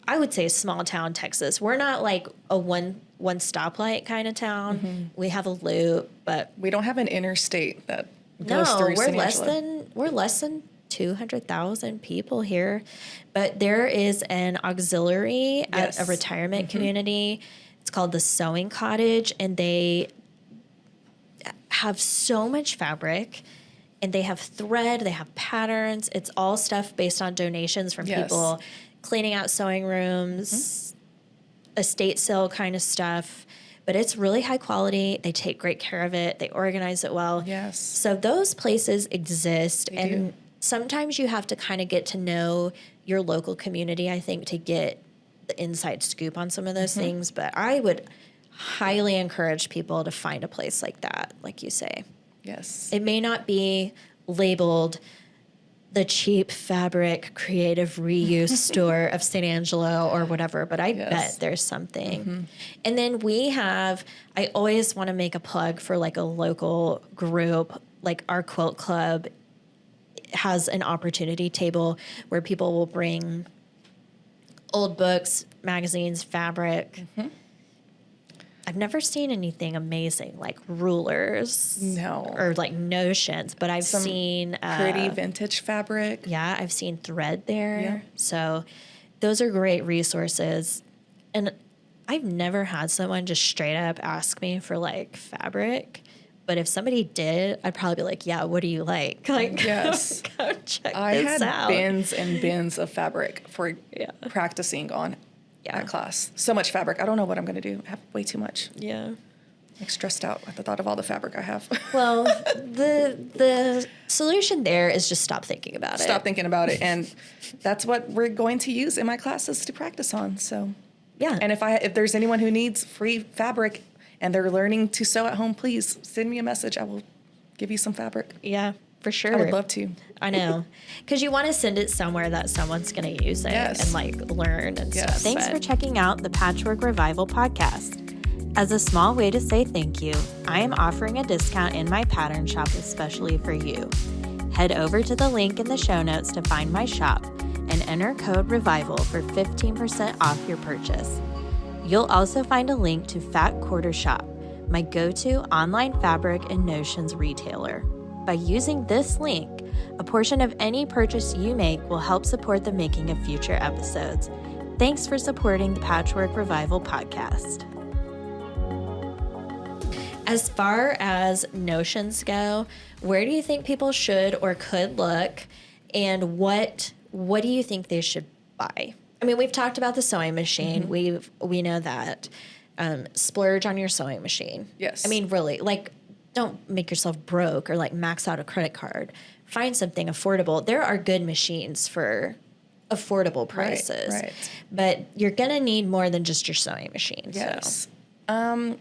A: I would say, small town Texas. We're not like a one stoplight kind of town. We have a loop, but
B: we don't have an interstate that goes through
A: we're
B: San
A: we're less than 200,000 people here. But there is an auxiliary at a retirement community. It's called the Sewing Cottage, and they have so much fabric. and they have thread, they have patterns. It's all stuff based on donations from people cleaning out sewing rooms, estate sale kind of stuff. But it's really high quality. They take great care of it. They organize it well.
B: Yes.
A: So those places exist.
B: They
A: and
B: do.
A: Sometimes you have to kind of get to know your local community, I think, to get the inside scoop on some of those things. But I would highly encourage people to find a place like that, like you say.
B: Yes.
A: It may not be labeled the cheap fabric creative reuse store of St. Angelo or whatever, but I bet there's something. And then I always want to make a plug for like a local group, like our quilt club has an opportunity table where people will bring old books, magazines, fabric. I've never seen anything amazing like rulers.
B: No.
A: Or like notions, but I've seen
B: pretty vintage fabric.
A: Yeah, I've seen thread there.
B: Yeah.
A: So those are great resources. And I've never had someone just straight up ask me for like fabric. But if somebody did, I'd probably be like, yeah, what do you like? Like,
B: Yes.
A: go check
B: I
A: this
B: had
A: out.
B: bins and bins of fabric for practicing on that class. So much fabric. I don't know what I'm going to do. I have way too much.
A: Yeah.
B: I'm stressed out at the thought of all the fabric I have.
A: Well, the solution there is just stop thinking about it.
B: Stop thinking about it. And that's what we're going to use in my classes to practice on. So,
A: Yeah.
B: and if there's anyone who needs free fabric and they're learning to sew at home, please send me a message. I will give you some fabric.
A: Yeah, for sure.
B: I would love to.
A: I know. Because you want to send it somewhere that someone's going to use it and like learn and stuff.
C: Thanks for checking out the Patchwork Revival podcast. As a small way to say thank you, I am offering a discount in my pattern shop especially for you. Head over to the link in the show notes to find my shop and enter code REVIVAL for 15% off your purchase. You'll also find a link to Fat Quarter Shop, my go-to online fabric and notions retailer. By using this link, a portion of any purchase you make will help support the making of future episodes. Thanks for supporting the Patchwork Revival podcast.
A: As far as notions go, where do you think people should or could look, and what do you think they should buy? I mean, we've talked about the sewing machine. We know that. Splurge on your sewing machine.
B: Yes.
A: I mean, really, like, don't make yourself broke or like max out a credit card. Find something affordable. There are good machines for affordable prices.
B: Right.
A: But you're going to need more than just your sewing machine.
B: Yes.
A: So.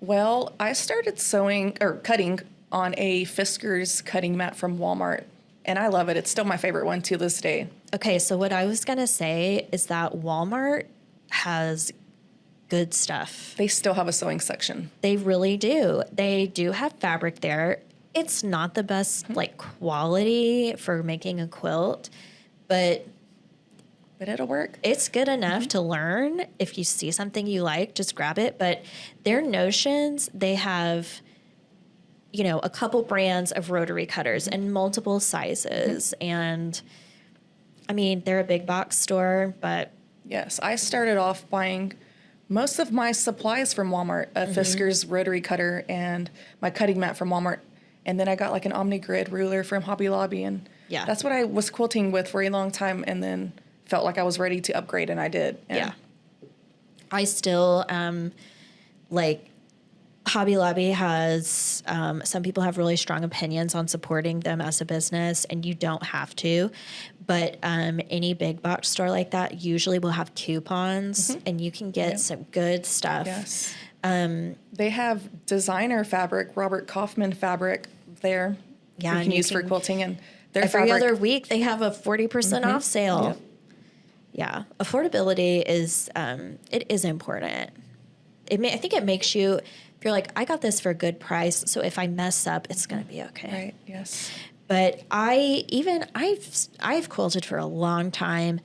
B: Well, I started sewing or cutting on a Fisker's cutting mat from Walmart, and I love it. It's still my favorite one to this day.
A: Okay, so what I was going to say is that Walmart has good stuff.
B: They still have a sewing section.
A: They really do. They do have fabric there. It's not the best like quality for making a quilt, but
B: it'll work.
A: It's good enough to learn. If you see something you like, just grab it. But their notions, they have, a couple brands of rotary cutters and multiple sizes. And I mean, they're a big box store, but.
B: Yes, I started off buying most of my supplies from Walmart, a Fisker's rotary cutter and my cutting mat from Walmart. And then I got like an OmniGrid ruler from Hobby Lobby. And that's what I was quilting with for a long time. And then felt like I was ready to upgrade, and I did. And
A: I still, Hobby Lobby has, some people have really strong opinions on supporting them as a business, and you don't have to. But any big box store like that usually will have coupons, and you can get some good stuff.
B: Yes. They have designer fabric, Robert Kaufman fabric there.
A: Yeah,
B: you can use for quilting, and their
A: every
B: fabric,
A: other week they have a 40% off sale.
B: Yep.
A: Yeah, affordability is it is important. I think it makes you. If you're like, I got this for a good price, so if I mess up, it's going to be okay.
B: Right. Yes.
A: But I've quilted for a long time.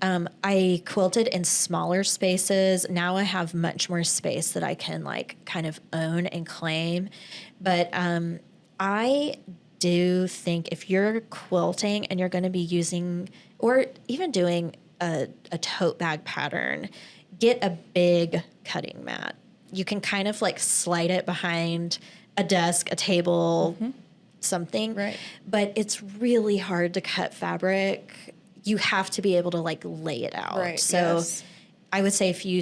A: I quilted in smaller spaces. Now I have much more space that I can like kind of own and claim. But I do think if you're quilting and you're going to be using or even doing a tote bag pattern, get a big cutting mat. You can kind of like slide it behind a desk, a table, something.
B: Right.
A: But it's really hard to cut fabric. You have to be able to like lay it out.
B: Right.
A: So
B: Yes.
A: I would say if you,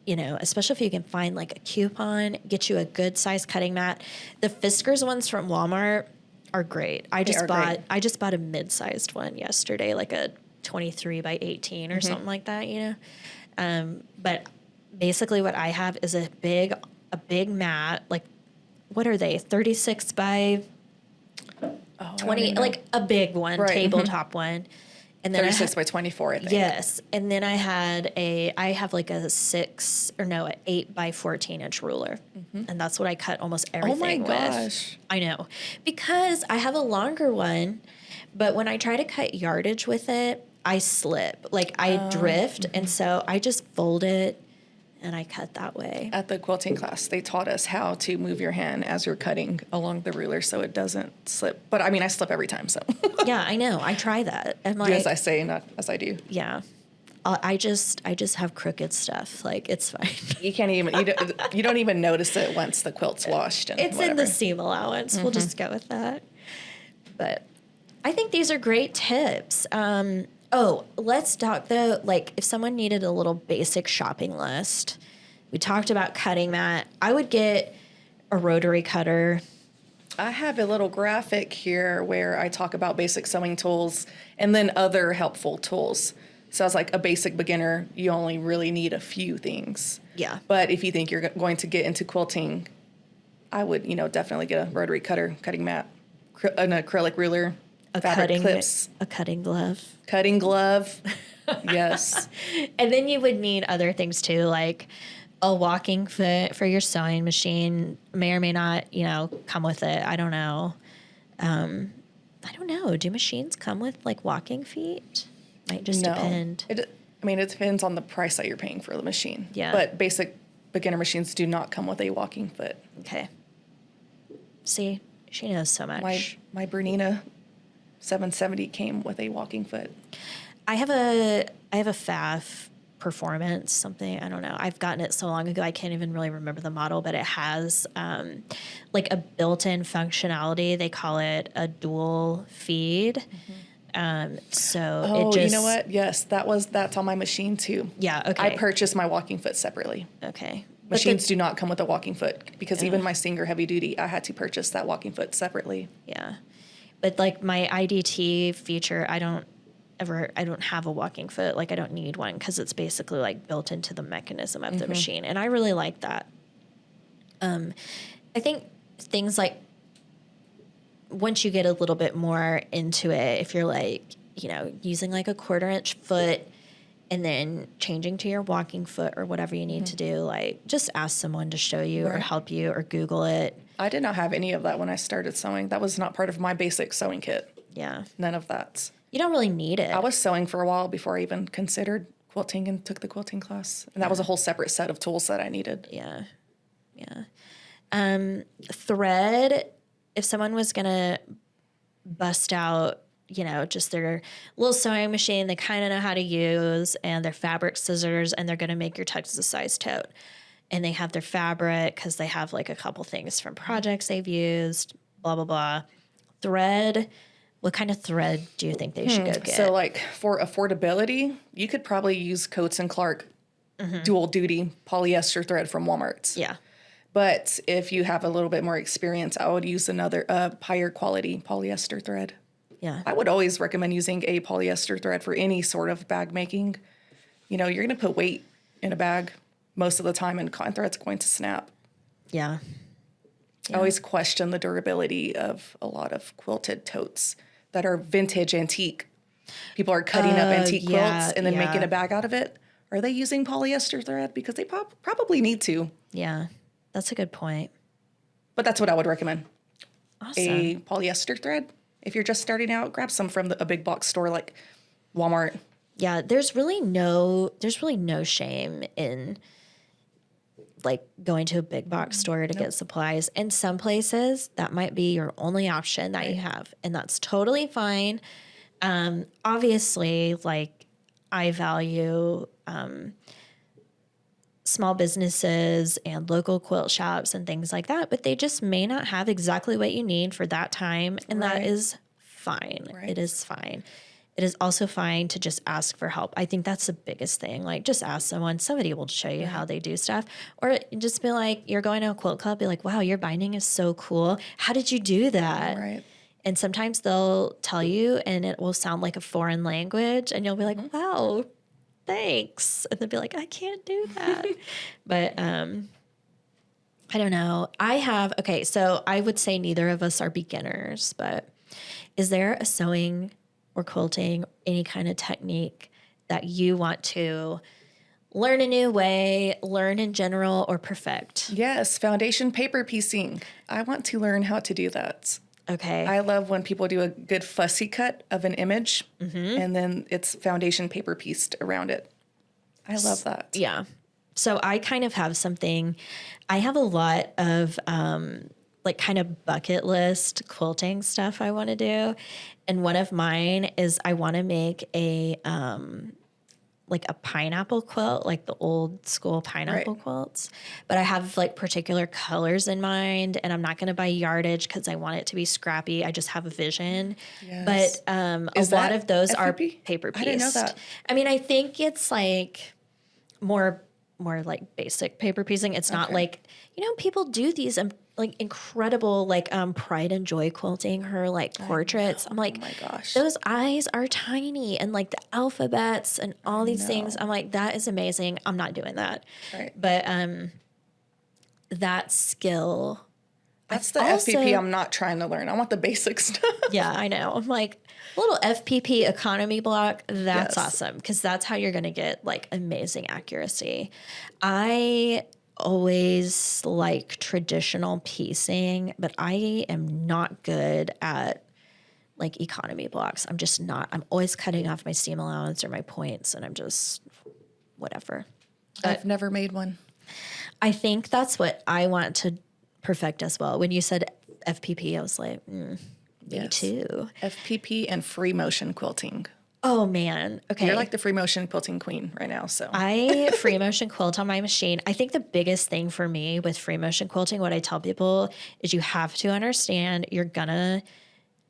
A: especially if you can find like a coupon, get you a good size cutting mat. The Fiskars ones from Walmart are great. I just bought a mid-sized one yesterday, like a 23 by 18 or something like that, but basically what I have is a big mat, like what are they? 36 by 20, like a big one,
B: Right.
A: tabletop one. And then
B: 36 by 24, I think.
A: Yes. And then I have like an 8 by 14 inch ruler. And that's what I cut almost everything with.
B: Oh my gosh.
A: I know. Because I have a longer one, but when I try to cut yardage with it, I slip. Like I drift. And so I just fold it and I cut that way.
B: At the quilting class, they taught us how to move your hand as you're cutting along the ruler so it doesn't slip. But I mean, I slip every time, so.
A: Yeah, I know. I try that. And
B: Do
A: like,
B: as I say, not as I do.
A: yeah. I just have crooked stuff. Like it's fine.
B: You can't even, you don't even notice it once the quilt's washed. And
A: It's
B: whatever.
A: in the seam allowance. We'll just go with that. But I think these are great tips. Let's talk though, like if someone needed a little basic shopping list, we talked about cutting mat. I would get a rotary cutter.
B: I have a little graphic here where I talk about basic sewing tools and then other helpful tools. So as like a basic beginner, you only really need a few things.
A: Yeah.
B: But if you think you're going to get into quilting, I would, definitely get a rotary cutter, cutting mat, an acrylic ruler, fabric clips,
A: a cutting glove.
B: cutting glove. Yes.
A: And then you would need other things too, like a walking foot for your sewing machine. May or may not, come with it. I don't know. I don't know. Do machines come with like walking feet? Might just depend.
B: It depends on the price that you're paying for the machine.
A: Yeah.
B: But basic beginner machines do not come with a walking foot.
A: Okay. See, she knows so much.
B: My Bernina 770 came with a walking foot.
A: I have a FAF Performance something. I don't know. I've gotten it so long ago I can't even really remember the model, but it has like a built-in functionality. They call it a dual feed. So it just,
B: you know what? Yes, that's on my machine too.
A: Yeah. Okay.
B: I purchased my walking foot separately.
A: Okay.
B: Machines do not come with a walking foot because even my Singer heavy duty, I had to purchase that walking foot separately.
A: Yeah. But like my IDT feature, I don't have a walking foot. Like I don't need one because it's basically like built into the mechanism of the machine. And I really like that. I think things like once you get a little bit more into it, if you're like, using like a 1/4 inch foot and then changing to your walking foot or whatever you need to do, like just ask someone to show you or help you or Google it.
B: I did not have any of that when I started sewing. That was not part of my basic sewing kit.
A: Yeah.
B: None of that.
A: You don't really need it.
B: I was sewing for a while before I even considered quilting and took the quilting class. And that was a whole separate set of tools that I needed.
A: Yeah. Yeah. Thread, if someone was going to bust out, just their little sewing machine they kind of know how to use and their fabric scissors and they're going to make your Texas size tote. And they have their fabric because they have like a couple things from projects they've used, blah, blah, blah. Thread, what kind of thread do you think they should go get?
B: So like for affordability, you could probably use Coates and Clark dual duty polyester thread from Walmart.
A: Yeah.
B: But if you have a little bit more experience, I would use another higher quality polyester thread.
A: Yeah.
B: I would always recommend using a polyester thread for any sort of bag making. You're going to put weight in a bag most of the time and cotton thread's going to snap.
A: Yeah.
B: I always question the durability of a lot of quilted totes that are vintage antique. People are cutting up antique quilts and then making a bag out of it. Are they using polyester thread? Because they probably need to.
A: Yeah. That's a good point.
B: But that's what I would recommend.
A: Awesome.
B: A polyester thread. If you're just starting out, grab some from a big box store like Walmart.
A: Yeah, there's really no shame in like going to a big box store to get supplies. In some places, that might be your only option that you have, and that's totally fine. Obviously, like I value small businesses and local quilt shops and things like that, but they just may not have exactly what you need for that time. And that is fine.
B: Right.
A: It is fine. It is also fine to just ask for help. I think that's the biggest thing. Like, just ask someone. Somebody will show you how they do stuff. Or just be like, you're going to a quilt club, be like, wow, your binding is so cool. How did you do that?
B: Right.
A: And sometimes they'll tell you and it will sound like a foreign language. And you'll be like, wow, thanks. And they'll be like, I can't do that. But I don't know. So I would say neither of us are beginners, but is there a sewing or quilting, any kind of technique that you want to learn a new way, learn in general, or perfect?
B: Yes, foundation paper piecing. I want to learn how to do that.
A: Okay.
B: I love when people do a good fussy cut of an image and then it's foundation paper pieced around it. I love that.
A: Yeah. So I kind of have something, I have a lot of like kind of bucket list quilting stuff I want to do. And one of mine is I want to make a like a pineapple quilt, like the old school pineapple quilts. But I have like particular colors in mind, and I'm not going to buy yardage because I want it to be scrappy. I just have a vision.
B: Yes.
A: But a lot of those are
B: FPP?
A: paper pieced.
B: I didn't know that.
A: I mean, I think it's like more like basic paper piecing. It's not like, people do these like incredible like Pride and Joy quilting her like portraits. I'm like,
B: oh my gosh,
A: those eyes are tiny and like the alphabets and all these things. I'm like, that is amazing. I'm not doing that.
B: Right.
A: But that skill.
B: That's the FPP I'm not trying to learn. I want the basic stuff.
A: Yeah, I know. I'm like, a little FPP economy block, that's awesome, because that's how you're going to get like amazing accuracy. I always like traditional piecing, but I am not good at like economy blocks. I'm just not. I'm always cutting off my seam allowance or my points, and I'm just whatever.
B: I've never made one.
A: I think that's what I want to perfect as well. When you said FPP, I was like, me too.
B: FPP and free motion quilting.
A: Oh man. Okay.
B: You're like the free motion quilting queen right now. So
A: I free motion quilt on my machine. I think the biggest thing for me with free motion quilting, what I tell people is you have to understand you're gonna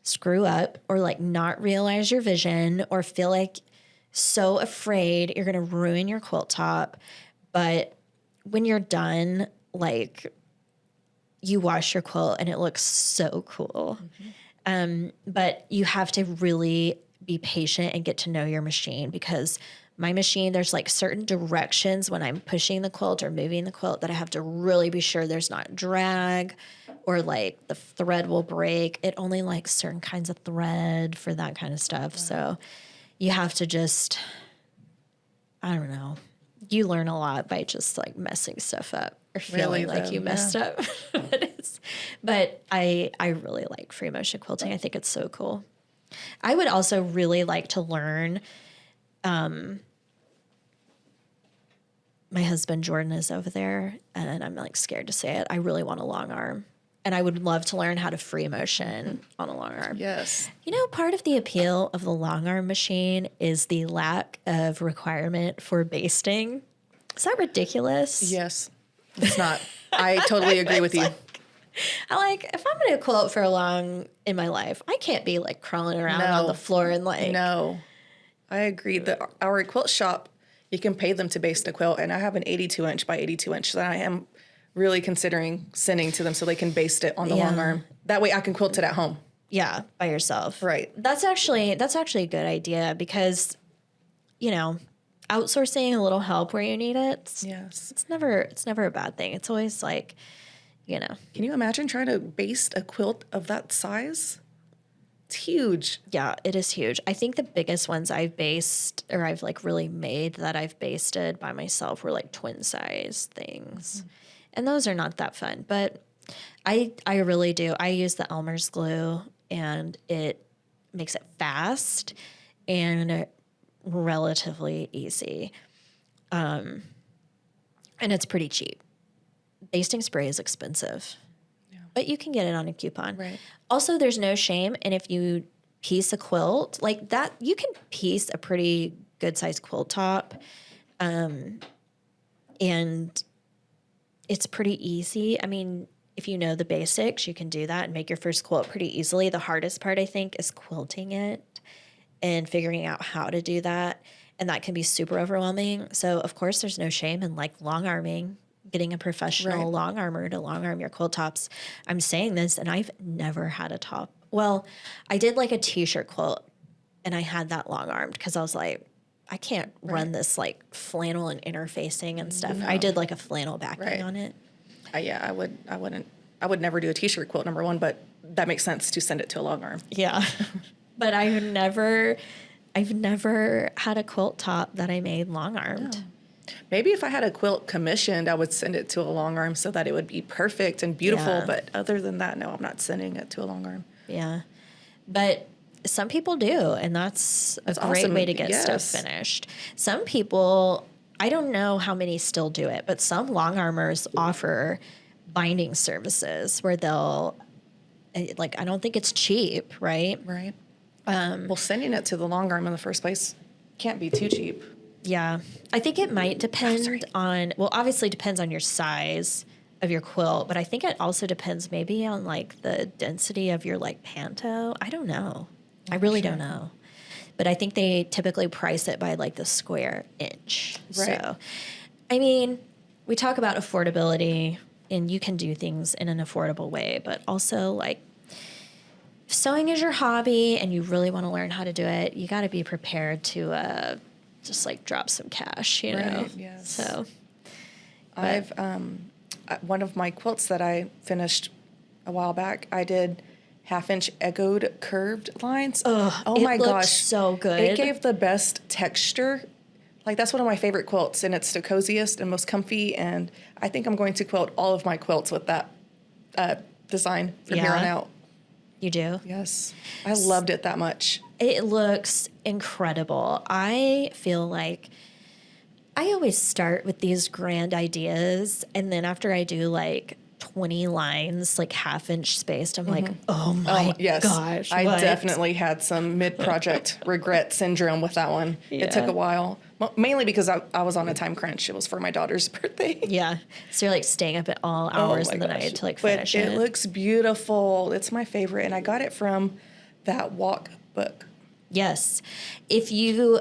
A: screw up or like not realize your vision or feel like so afraid you're gonna ruin your quilt top. But when you're done, like you wash your quilt and it looks so cool. But you have to really be patient and get to know your machine, because my machine, there's like certain directions when I'm pushing the quilt or moving the quilt that I have to really be sure there's not drag or like the thread will break. It only likes certain kinds of thread for that kind of stuff. Wow. So you have to just, I don't know. You learn a lot by just like messing stuff up or feeling like you messed up. But I really like free motion quilting. I think it's so cool. I would also really like to learn. My husband Jordan is over there, and I'm like scared to say it. I really want a long arm, and I would love to learn how to free motion on a long arm.
B: Yes.
A: Part of the appeal of the long arm machine is the lack of requirement for basting. Is that ridiculous?
B: Yes. It's not. I totally agree with you.
A: If I'm going to quilt for long in my life, I can't be like crawling around on the floor and like.
B: No, I agree. Our quilt shop, you can pay them to baste a quilt, and I have an 82-inch by 82-inch that I am really considering sending to them so they can baste it on the long arm. That way I can quilt it at home.
A: Yeah, by yourself.
B: Right.
A: That's actually a good idea, because, outsourcing a little help where you need it.
B: Yes.
A: It's never a bad thing. It's always like,
B: Can you imagine trying to baste a quilt of that size? It's huge.
A: Yeah, it is huge. I think the biggest ones I've based, or I've like really made that I've basted by myself, were like twin size things. Mm-hmm. And those are not that fun, but I really do. I use the Elmer's glue, and it makes it fast and relatively easy. And it's pretty cheap. Basting spray is expensive, but you can get it on a coupon.
B: Right.
A: Also, there's no shame in if you piece a quilt like that. You can piece a pretty good sized quilt top And it's pretty easy. I mean, if you know the basics, you can do that and make your first quilt pretty easily. The hardest part, I think, is quilting it and figuring out how to do that. And that can be super overwhelming. So, of course, there's no shame in like long arming, getting a professional long armor to long arm your quilt tops. I'm saying this, and I've never had a top. Well, I did like a t-shirt quilt, and I had that long armed because I was like, I can't run this like flannel and interfacing and stuff. No. I did like a flannel backing on it.
B: Yeah, I would never do a t-shirt quilt, number one, but that makes sense to send it to a long arm.
A: Yeah. But I've never had a quilt top that I made long armed.
B: Oh. Maybe if I had a quilt commissioned, I would send it to a long arm so that it would be perfect and beautiful. Yeah. But other than that, no, I'm not sending it to a long arm.
A: Yeah. But some people do, and that's a great awesome way to get stuff finished. Some people, I don't know how many still do it, but some long armors offer binding services where they'll, like, I don't think it's cheap, right?
B: Right. Well, sending it to the long arm in the first place can't be too cheap.
A: Yeah. I think it might depend on, well, obviously depends on your size of your quilt, but I think it also depends maybe on like the density of your like panto. I don't know. I really don't know. But I think they typically price it by like the square inch. Right. So, I mean, we talk about affordability and you can do things in an affordable way, but also like if sewing is your hobby and you really want to learn how to do it, you got to be prepared to just like drop some cash, you know?
B: Yes.
A: So
B: I've, one of my quilts that I finished a while back, I did 1/2-inch echoed curved lines.
A: Oh my gosh. So good.
B: It gave the best texture. Like that's one of my favorite quilts and it's the coziest and most comfy. And I think I'm going to quilt all of my quilts with that design from here on out.
A: You do?
B: Yes. I loved it that much.
A: It looks incredible. I feel like I always start with these grand ideas, and then after I do like 20 lines, like 1/2-inch spaced, I'm like, oh my gosh.
B: I definitely had some mid-project regret syndrome with that one. Yeah. It took a while, mainly because I was on a time crunch. It was for my daughter's birthday.
A: Yeah. So you're like staying up at all hours of the night to like finish it.
B: But it looks beautiful. It's my favorite. And I got it from that walk book.
A: Yes. If you,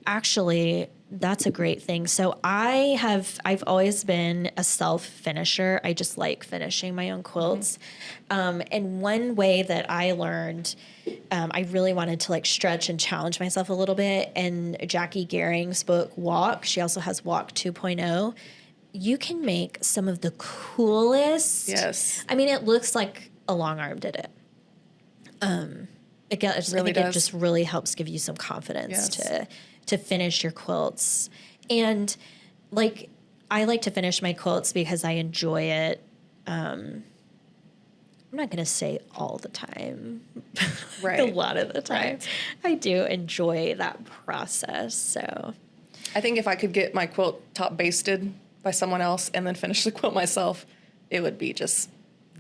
A: actually, that's a great thing. So I've always been a self-finisher. I just like finishing my own quilts. And one way that I learned, I really wanted to like stretch and challenge myself a little bit. And Jackie Gehring's book, Walk, she also has Walk 2.0. You can make some of the coolest.
B: Yes.
A: I mean, it looks like a long arm did it. I think it just really helps give you some confidence to finish your quilts. And like, I like to finish my quilts because I enjoy it. I'm not going to say all the time,
B: right?
A: A lot of the time. Right. I do enjoy that process. So
B: I think if I could get my quilt top basted by someone else and then finish the quilt myself, it would be just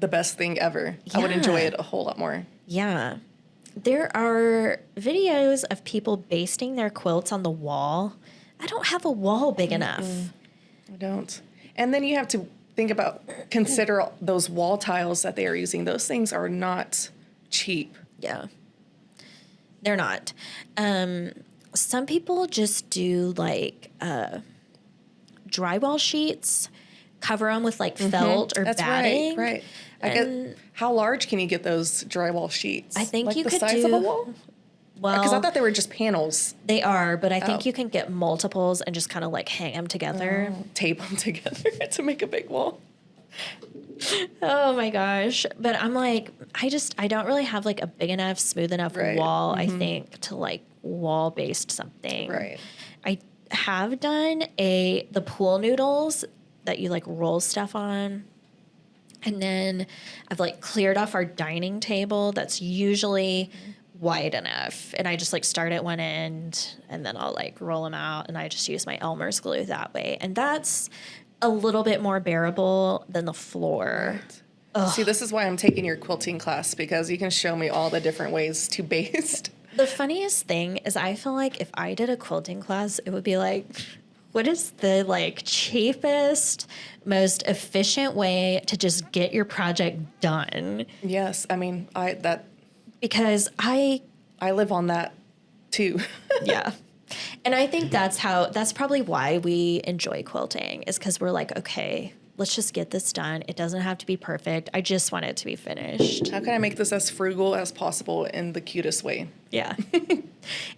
B: the best thing ever. Yeah. I would enjoy it a whole lot more.
A: Yeah. There are videos of people basting their quilts on the wall. I don't have a wall big enough.
B: I don't. And then you have to consider those wall tiles that they are using. Those things are not cheap.
A: Yeah. They're not. Some people just do like drywall sheets, cover them with like felt or batting.
B: Right. How large can you get those drywall sheets?
A: I think
B: like
A: you
B: the
A: could
B: size
A: do
B: of a wall?
A: Well,
B: because I thought they were just panels.
A: They are, but I think you can get multiples and just kind of like hang them together,
B: tape them together to make a big wall.
A: Oh my gosh! But I'm like, I don't really have like a big enough, smooth enough wall. I think to like wall based something.
B: Right.
A: I have done the pool noodles that you like roll stuff on. And then I've like cleared off our dining table that's usually wide enough. And I just like start at one end and then I'll like roll them out and I just use my Elmer's glue that way. And that's a little bit more bearable than the floor.
B: Right. See, this is why I'm taking your quilting class, because you can show me all the different ways to baste.
A: The funniest thing is I feel like if I did a quilting class, it would be like, What is the like cheapest, most efficient way to just get your project done?
B: Yes, I mean,
A: Because I
B: live on that too.
A: yeah. And I think that's probably why we enjoy quilting, is because we're like, okay, let's just get this done. It doesn't have to be perfect. I just want it to be finished.
B: How can I make this as frugal as possible in the cutest way?
A: Yeah.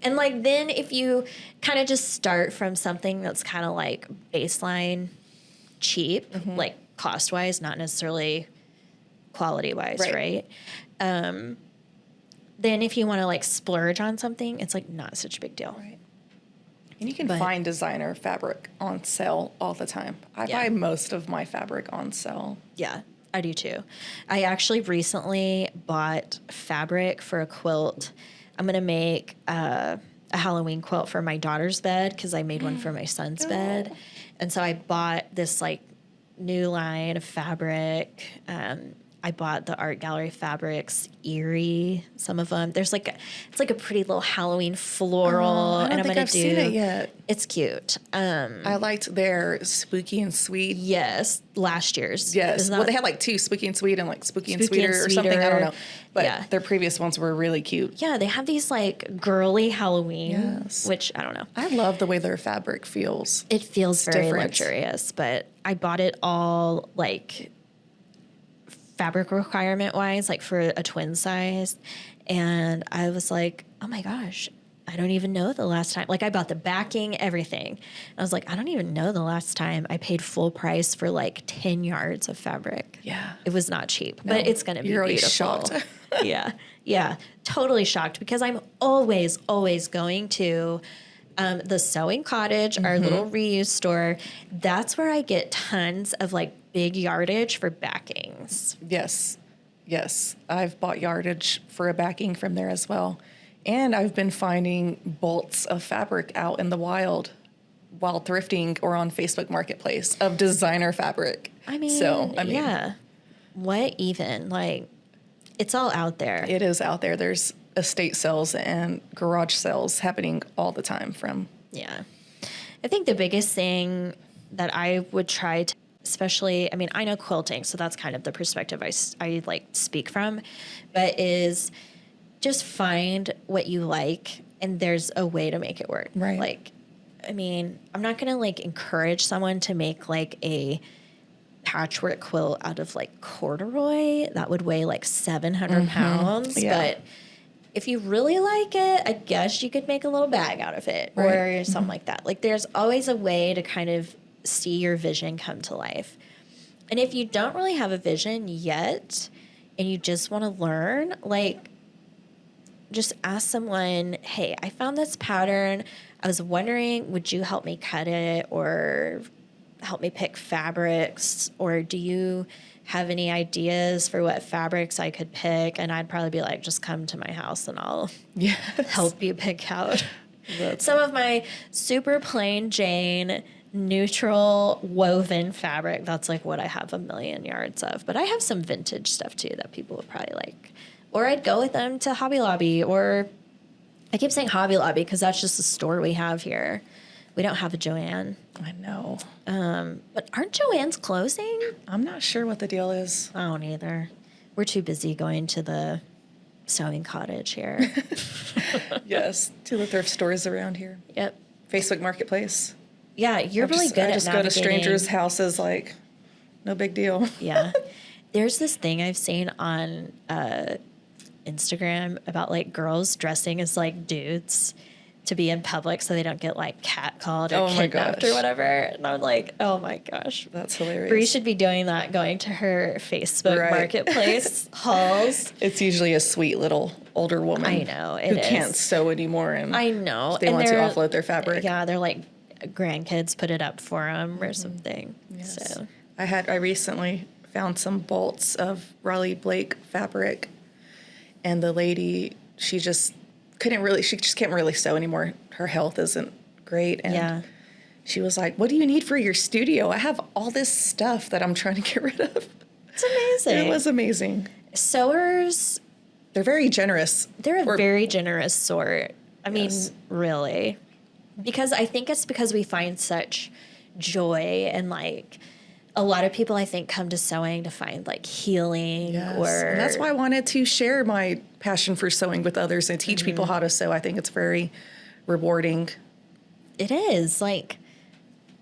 A: And like, then if you kind of just start from something that's kind of like baseline cheap, like cost wise, not necessarily quality wise, right? Then if you want to like splurge on something, it's like not such a big deal.
B: Right. And you can find designer fabric on sale all the time. I buy most of my fabric on sale.
A: Yeah, I do too. I actually recently bought fabric for a quilt. I'm going to make a Halloween quilt for my daughter's bed because I made one for my son's bed. And so I bought this like new line of fabric. I bought the Art Gallery Fabrics Eerie, some of them. There's like it's like a pretty little Halloween floral.
B: I don't think I've seen it yet.
A: It's cute.
B: I liked their Spooky and Sweet.
A: Yes, last year's.
B: Yes. Well, they had like two, Spooky and Sweet and like Spooky and Sweeter or something. I don't know. But their previous ones were really cute.
A: Yeah, they have these like girly Halloween, which I don't know.
B: I love the way their fabric feels.
A: It feels very
B: different.
A: luxurious, but I bought it all like fabric requirement wise, like for a twin size. And I was like, oh my gosh, I don't even know the last time. Like I bought the backing, everything. I was like, I don't even know the last time I paid full price for like 10 yards of fabric.
B: Yeah.
A: It was not cheap, but it's going to be beautiful.
B: You're shocked.
A: Yeah. Yeah. Totally shocked because I'm always going to the Sewing Cottage, our little reuse store. That's where I get tons of like big yardage for backings.
B: Yes. Yes. I've bought yardage for a backing from there as well. And I've been finding bolts of fabric out in the wild while thrifting or on Facebook Marketplace of designer fabric.
A: I mean, yeah. What even? Like, it's all out there.
B: It is out there. There's estate sales and garage sales happening all the time from.
A: Yeah. I think the biggest thing that I would try to, especially, I mean, I know quilting, so that's kind of the perspective I like speak from, but is just find what you like and there's a way to make it work.
B: Right.
A: Like, I mean, I'm not going to like encourage someone to make like a patchwork quilt out of like corduroy that would weigh like 700 pounds.
B: Yeah.
A: But if you really like it, I guess you could make a little bag out of it or something like that. Like there's always a way to kind of see your vision come to life. And if you don't really have a vision yet and you just want to learn, like just ask someone, hey, I found this pattern. I was wondering, would you help me cut it or help me pick fabrics? Or do you have any ideas for what fabrics I could pick? And I'd probably be like, just come to my house and I'll help you pick out some of my super plain Jane neutral woven fabric. That's like what I have a million yards of. But I have some vintage stuff too that people would probably like. Or I'd go with them to Hobby Lobby, or I keep saying Hobby Lobby because that's just the store we have here. We don't have a Joann.
B: I know.
A: But aren't Joann's closing?
B: I'm not sure what the deal is.
A: I don't either. We're too busy going to the Sewing Cottage here.
B: Yes, to the thrift stores around here.
A: Yep.
B: Facebook Marketplace.
A: Yeah, you're really good at
B: I just go to strangers' houses like, no big deal.
A: Yeah. There's this thing I've seen on Instagram about like girls dressing as like dudes to be in public so they don't get like catcalled or kidnapped or whatever. And I'm like, oh my gosh.
B: That's hilarious.
A: Bri should be doing that, going to her Facebook Marketplace hauls.
B: It's usually a sweet little older woman.
A: I know.
B: Who can't sew anymore. And
A: I know.
B: They want to offload their fabric.
A: Yeah, they're like grandkids put it up for them or something.
B: Yes.
A: So
B: I recently found some bolts of Raleigh Blake fabric, and the lady, she just can't really sew anymore. Her health isn't great, and she was like, "What do you need for your studio? I have all this stuff that I'm trying to get rid of."
A: It's amazing.
B: It was amazing.
A: Sewers,
B: they're very generous.
A: They're a very generous sort. I mean, really. because I think it's because we find such joy, and like a lot of people I think come to sewing to find like healing.
B: Yes.
A: Or
B: And that's why I wanted to share my passion for sewing with others and teach people how to sew. I think it's very rewarding.
A: it is like,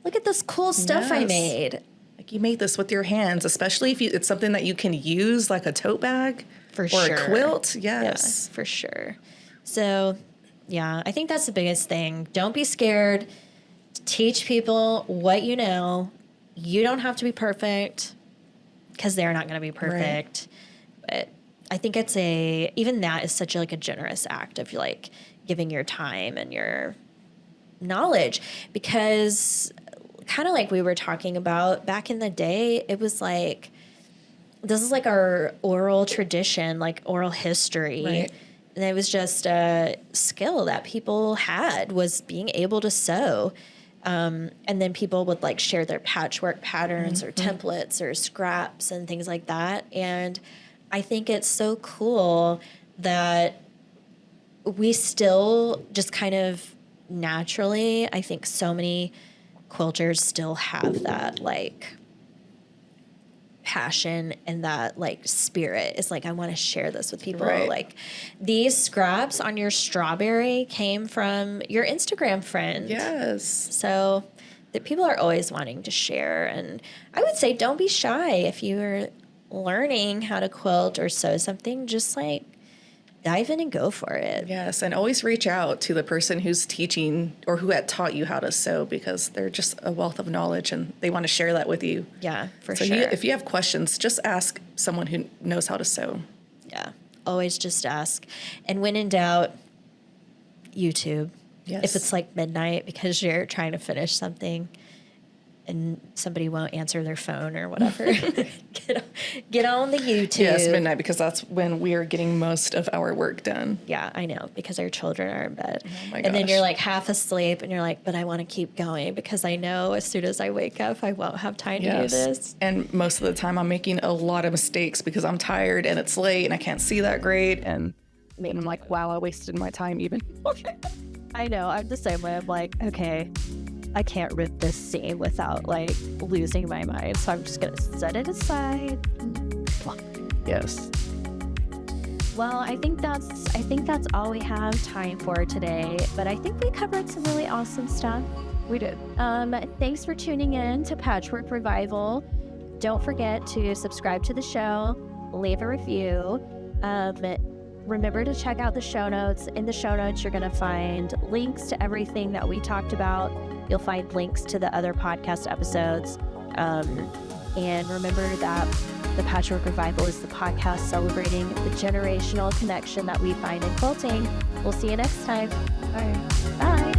A: look at this cool stuff I
B: Yes.
A: made.
B: Like you made this with your hands, especially if it's something that you can use like a tote bag
A: For
B: or
A: sure.
B: a quilt.
A: Yeah,
B: Yes.
A: for sure. So, yeah, I think that's the biggest thing. Don't be scared. Teach people what you know. You don't have to be perfect, because they're not going to be perfect. But I think even that is such like a generous act of like giving your time and your knowledge, because kind of like we were talking about back in the day, it was like, this is like our oral tradition, like oral history.
B: Right.
A: And it was just a skill that people had, was being able to sew. And then people would like share their patchwork patterns or templates or scraps and things like that. And I think it's so cool that we still just kind of naturally, I think so many quilters still have that like passion and that like spirit. It's like, I want to share this with people.
B: Right.
A: Like these scraps on your strawberry came from your Instagram friend.
B: Yes.
A: So the people are always wanting to share. And I would say don't be shy if you're learning how to quilt or sew something. Just like dive in and go for it.
B: Yes, and always reach out to the person who's teaching or who had taught you how to sew, because they're just a wealth of knowledge and they want to share that with you.
A: Yeah, for
B: So
A: sure.
B: if you have questions, just ask someone who knows how to sew.
A: Yeah, always just ask. And when in doubt, YouTube.
B: Yes.
A: If it's like midnight because you're trying to finish something and somebody won't answer their phone or whatever, get on the YouTube.
B: Yes, midnight, because that's when we are getting most of our work done.
A: Yeah, I know, because our children are in bed.
B: Oh my
A: and then
B: gosh.
A: you're like half asleep and you're like, but I want to keep going because I know as soon as I wake up, I won't have time to do this.
B: And most of the time I'm making a lot of mistakes because I'm tired and it's late and I can't see that great. And I'm like, wow, I wasted my time even. Okay.
A: I know, I'm the same way. I'm like, okay, I can't rip this seam without like losing my mind. So I'm just going to set it aside.
B: Yes.
C: Well, I think that's all we have time for today, but I think we covered some really awesome stuff.
B: We did.
C: Thanks for tuning in to Patchwork Revival. Don't forget to subscribe to the show, leave a review. Remember to check out the show notes. In the show notes, you're going to find links to everything that we talked about. You'll find links to the other podcast episodes. And remember that the Patchwork Revival is the podcast celebrating the generational connection that we find in quilting. We'll see you next time.
B: Bye.
C: Bye.